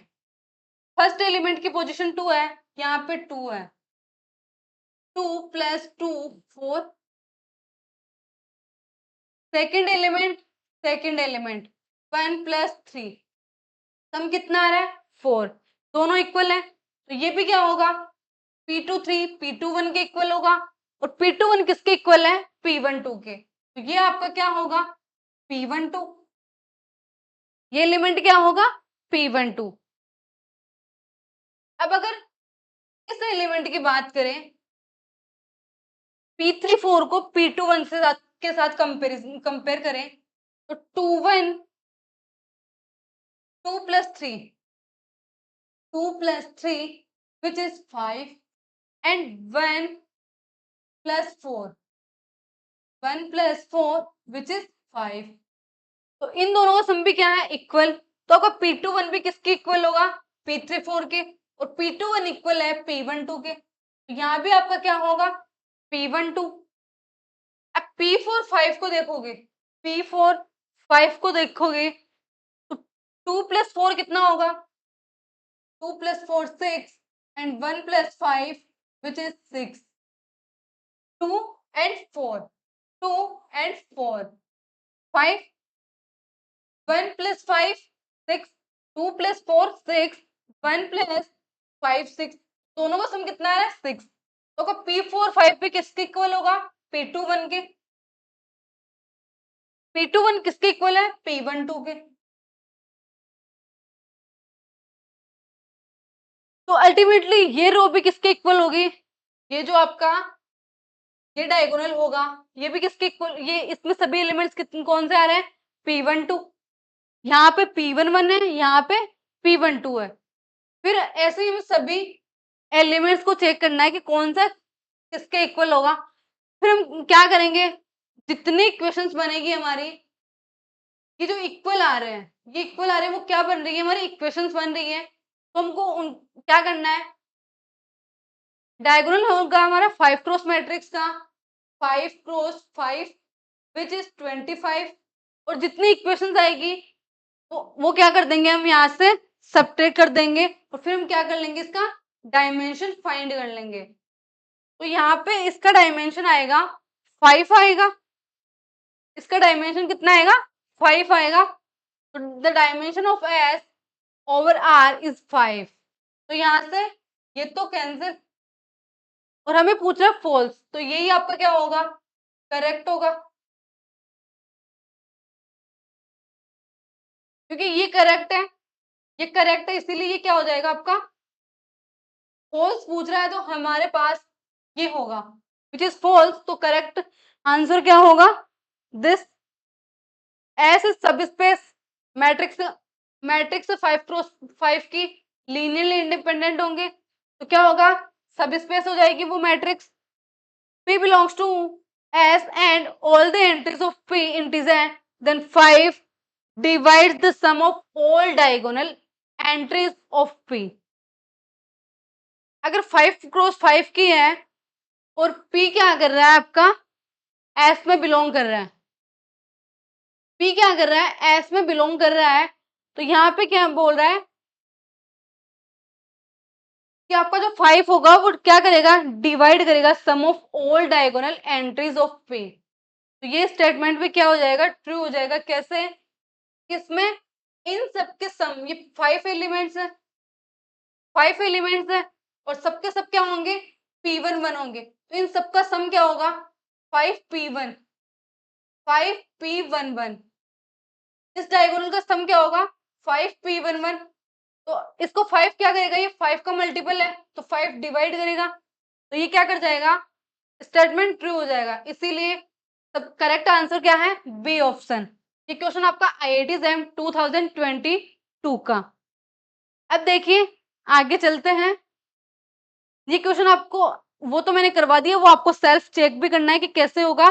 फर्स्ट एलिमेंट की पोजीशन 2 है, यहाँ पे 2 है, 2 प्लस 2 4, सेकेंड एलिमेंट 1 प्लस 3, सम कितना आ रहा है 4, दोनों इक्वल है। तो ये भी क्या होगा, P23 P21 के इक्वल होगा, और P21 किसके इक्वल है, P12 के। तो ये आपका क्या होगा, P12, ये एलिमेंट क्या होगा, P12। अब अगर इस एलिमेंट की बात करें, P34 को P21 के साथ कंपेयर करें, तो 2 plus 3 which is 5, and 1 plus 4 which is 5। तो इन दोनों का सम भी क्या है, इक्वल। तो आपका P21 भी किसके इक्वल होगा, P34 के, और P21 इक्वल है P12 के। तो यहाँ भी आपका क्या होगा, P12। अब P4 5 को देखोगे, P4 5 को देखोगे तो 2 प्लस 4 कितना होगा, 2 plus 4 6, and 1 plus 5 which is 6, 2 and 4, 2 and 4 5, 1 plus 5 6, 2 plus 4 6, 1 plus 5 6, दोनों का सम कितना है 6। तो P4 5 पे किसके इक्वल होगा, P21 के। P21 किसके इक्वल है, P12 के। तो अल्टीमेटली ये रो भी किसके इक्वल होगी, ये जो आपका ये डायगोनल होगा, ये भी किसके इक्वल, ये इसमें सभी एलिमेंट्स कितने कौन से आ रहे हैं, P12, यहाँ पे P11 है, यहाँ पे P12 है। फिर ऐसे ही हमें सभी एलिमेंट्स को चेक करना है कि कौन सा किसके इक्वल होगा। फिर हम क्या करेंगे, जितनी इक्वेशंस बनेगी हमारी, ये जो इक्वल आ रहे हैं ये इक्वल आ रहे हैं, वो क्या बन रही है, हमारी इक्वेशंस बन रही है। तो हमको क्या करना है, डायगोनल होगा हमारा 5 क्रॉस मैट्रिक्स का, 5 क्रॉस 5 विच इज 25, और जितनी इक्वेशंस आएगी वो क्या कर देंगे, हम यहाँ से सब्ट्रैक्ट कर देंगे, और फिर हम क्या कर लेंगे, इसका डायमेंशन फाइंड कर लेंगे। तो यहाँ पे इसका डायमेंशन आएगा 5 आएगा, इसका डायमेंशन कितना आएगा, 5 आएगा। तो the dimension of S over R is 5। तो यहाँ से ये तो कैंसिल, और हमें पूछ रहा है फॉल्स, तो यही आपका क्या होगा, करेक्ट होगा, क्योंकि ये करेक्ट है, ये करेक्ट है, इसीलिए ये क्या हो जाएगा आपका फॉल्स पूछ रहा है, तो हमारे पास ये होगा विच इज फॉल्स। तो करेक्ट आंसर क्या होगा, दिस एस इज सब स्पेस मैट्रिक्स, मैट्रिक्स 5 क्रॉस 5 की लीनियरली इंडिपेंडेंट होंगे, तो क्या होगा, सब स्पेस हो जाएगी वो matrix. P belongs to S and all the entries of P integer, then 5 divides the sum of all diagonal entries of P। अगर 5 क्रॉस 5 की है और P क्या कर रहा है आपका, S में बिलोंग कर रहा है, P क्या कर रहा है, S में बिलोंग कर रहा है, तो यहाँ पे क्या बोल रहा है कि आपका जो 5 होगा वो क्या करेगा, डिवाइड करेगा sum of all diagonal entries of P। तो ये स्टेटमेंट भी क्या हो जाएगा, ट्रू हो जाएगा। कैसे, किसमें, इन सबके सम, ये 5 एलिमेंट्स है, 5 एलिमेंट्स है, और सबके सब क्या होंगे, P11 होंगे, तो इन सबका सम क्या होगा, 5P1, 5P11। इस डायगोनल का सम क्या होगा, 5P11। तो इसको 5 क्या करेगा, ये 5 का मल्टीपल है, तो 5 डिवाइड करेगा, तो ये क्या कर जाएगा, स्टेटमेंट ट्रू हो जाएगा। इसीलिए सब करेक्ट आंसर क्या है, बी ऑप्शन। ये क्वेश्चन आपका IIT JAM 2022 का। अब देखिए आगे चलते हैं, ये क्वेश्चन आपको वो तो मैंने करवा दिया, वो आपको सेल्फ चेक भी करना है कि कैसे होगा,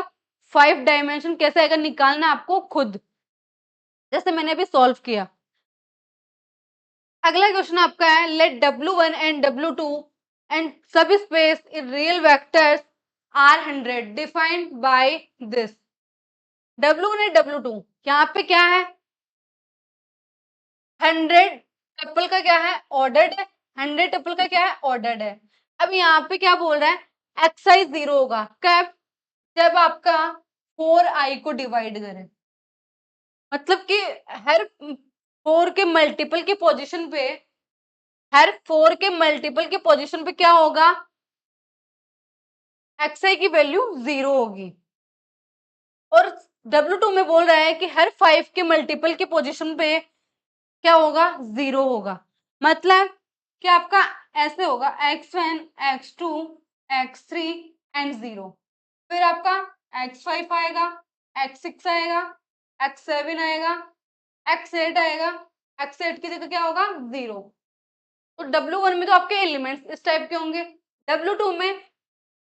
5 डायमेंशन कैसे आएगा, निकालना है आपको खुद, जैसे मैंने अभी सॉल्व किया। अगला क्वेश्चन आपका है, let W1 and W2 and subspace in real vectors are 100 defined by this. W1 and W2 यहाँ पे क्या है, 100 ट्रिपल का क्या है, ऑर्डर्ड है, 100 ट्रिपल का क्या है, ऑर्डर्ड है। अब यहाँ पे क्या बोल रहा है, एक्साइज 0 होगा कब, जब आपका 4i को डिवाइड करें, मतलब कि हर 4 के मल्टीपल की पोजीशन पे, हर 4 के मल्टीपल की पोजीशन पे क्या होगा, xi की वैल्यू 0 होगी। और W2 में बोल रहा है कि हर 5 के मल्टीपल की पोजीशन पे क्या होगा, 0 होगा। मतलब कि आपका ऐसे होगा, x1 x2 x3 एंड 0, फिर आपका x5 आएगा, x6 आएगा, x7 आएगा, x8 आएगा, x8 की जगह क्या होगा, 0। तो W1 में तो आपके एलिमेंट्स इस टाइप के होंगे, W2 में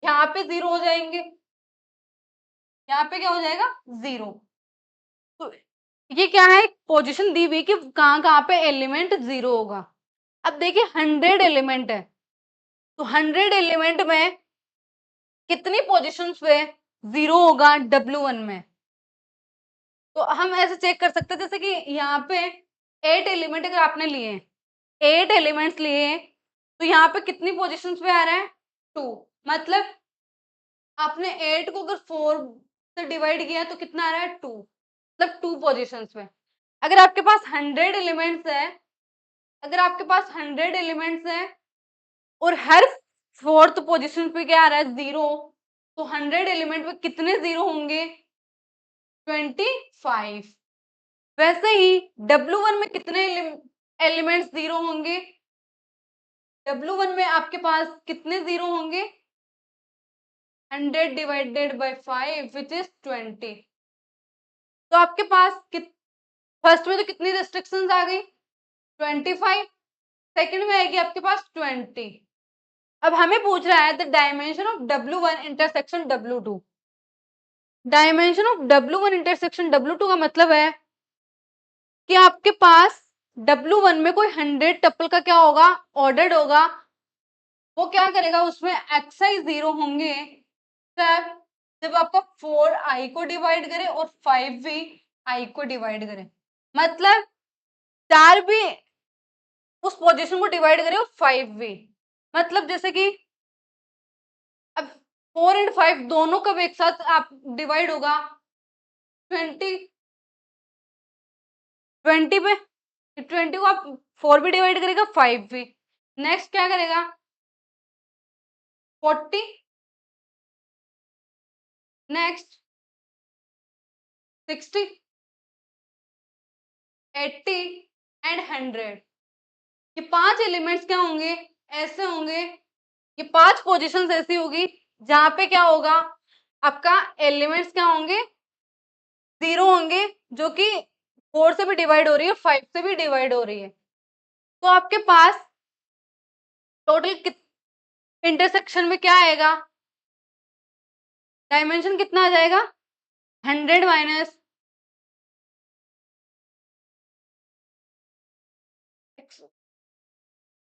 यहाँ पे 0 हो जाएंगे, यहाँ पे क्या हो जाएगा, 0। तो ये क्या है, पोजीशन दी हुई कि कहाँ कहाँ पे एलिमेंट 0 होगा। अब देखिए 100 एलिमेंट है, तो 100 एलिमेंट में कितनी पोजीशंस पे 0 होगा W1 में। तो हम ऐसे चेक कर सकते हैं, जैसे कि यहाँ पे 8 एलिमेंट अगर आपने लिए, 8 एलिमेंट्स लिए, तो यहाँ पे कितनी पोजीशंस पे आ रहा है, 2। मतलब आपने 8 को अगर 4 से डिवाइड किया तो कितना आ रहा है, 2, मतलब 2 पोजीशंस पे। अगर आपके पास 100 एलिमेंट्स है, अगर आपके पास 100 एलिमेंट्स है और हर 4th पोजीशन पे क्या आ रहा है, 0, तो 100 एलिमेंट में कितने 0 होंगे, 25। वैसे ही W1 में कितने एलिमेंट्स 0 होंगे, W1 में आपके पास कितने 0 होंगे, 100 डिवाइडेड बाय 5 विच इज 20। तो आपके पास फर्स्ट में तो कितनी रेस्ट्रिक्शंस आ गई, 25, सेकंड में आएगी आपके पास 20। अब हमें पूछ रहा है the dimension of W1 intersection W2। Dimension of W1 intersection W2 का मतलब है कि आपके पास W1 में कोई 100 टपल का क्या होगा, ऑर्डर्ड होगा, वो क्या करेगा, उसमें xi 0 होंगे तब जब आपका 4 i को डिवाइड करे और 5 भी i को डिवाइड करे, मतलब 4 भी उस पोजीशन को डिवाइड करे और 5 भी, मतलब जैसे कि अब 4 एंड 5 दोनों कब एक साथ आप डिवाइड होगा, 20 20 पे, 20 को आप 4 भी डिवाइड करेगा 5 भी, नेक्स्ट क्या करेगा 40, नेक्स्ट 60, 80 एंड 100। ये 5 एलिमेंट्स क्या होंगे, ऐसे होंगे, ये 5 पोजीशंस ऐसी होगी जहां पे क्या होगा, आपका एलिमेंट्स क्या होंगे, 0 होंगे, जो कि 4 से भी डिवाइड हो रही है, 5 से भी डिवाइड हो रही है। तो आपके पास टोटल इंटरसेक्शन में क्या आएगा, डायमेंशन कितना आ जाएगा, 100 माइनस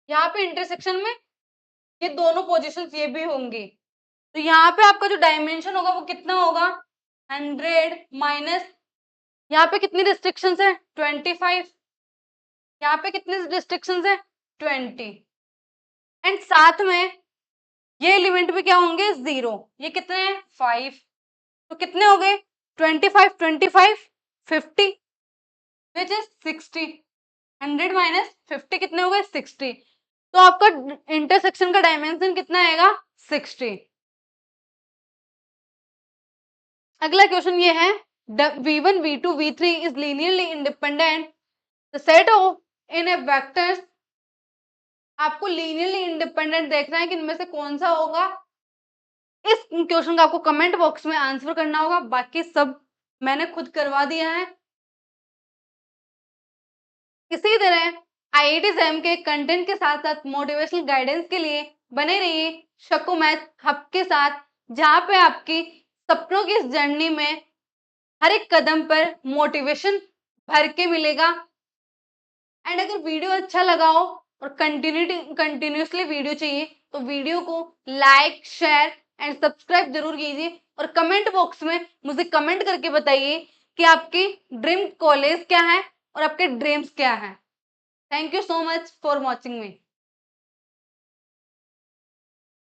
यहाँ पे इंटरसेक्शन में ये दोनों पोजीशंस ये भी होंगी, तो यहाँ पे आपका जो डायमेंशन होगा वो कितना होगा, 100 माइनस यहाँ पे कितनी रिस्ट्रिक्शंस है, 25, यहाँ पे कितने रिस्ट्रिक्शंस है, 20, एंड साथ में ये एलिमेंट भी क्या होंगे, 0, ये कितने हैं, 5, तो कितने हो गए, 25 25 50 विच इज 60, 100 माइनस 50 कितने हो गए, 60, तो आपका इंटरसेक्शन का डायमेंशन कितना आएगा, 60। अगला क्वेश्चन ये है, v1 v2 v3 is linearly independent, the set of in a vectors, आपको लीनियरली इंडिपेंडेंट देखना है कि इनमें से कौन सा होगा, इस क्वेश्चन का आपको कमेंट बॉक्स में आंसर करना होगा, बाकी सब मैंने खुद करवा दिया है। इसी तरह आईआईटी जैम के कंटेंट के साथ साथ मोटिवेशनल गाइडेंस के लिए बने रहिए शकु मैथ हब के साथ, जहां पे आपकी सपनों की इस जर्नी में हर एक कदम पर मोटिवेशन भर के मिलेगा। एंड अगर वीडियो अच्छा लगा हो और कंटिन्यूसली वीडियो चाहिए तो वीडियो को लाइक शेयर एंड सब्सक्राइब जरूर कीजिए, और कमेंट बॉक्स में मुझे कमेंट करके बताइए कि आपकी ड्रीम कॉलेज क्या है और आपके ड्रीम्स क्या हैं। Thank you so much for watching me.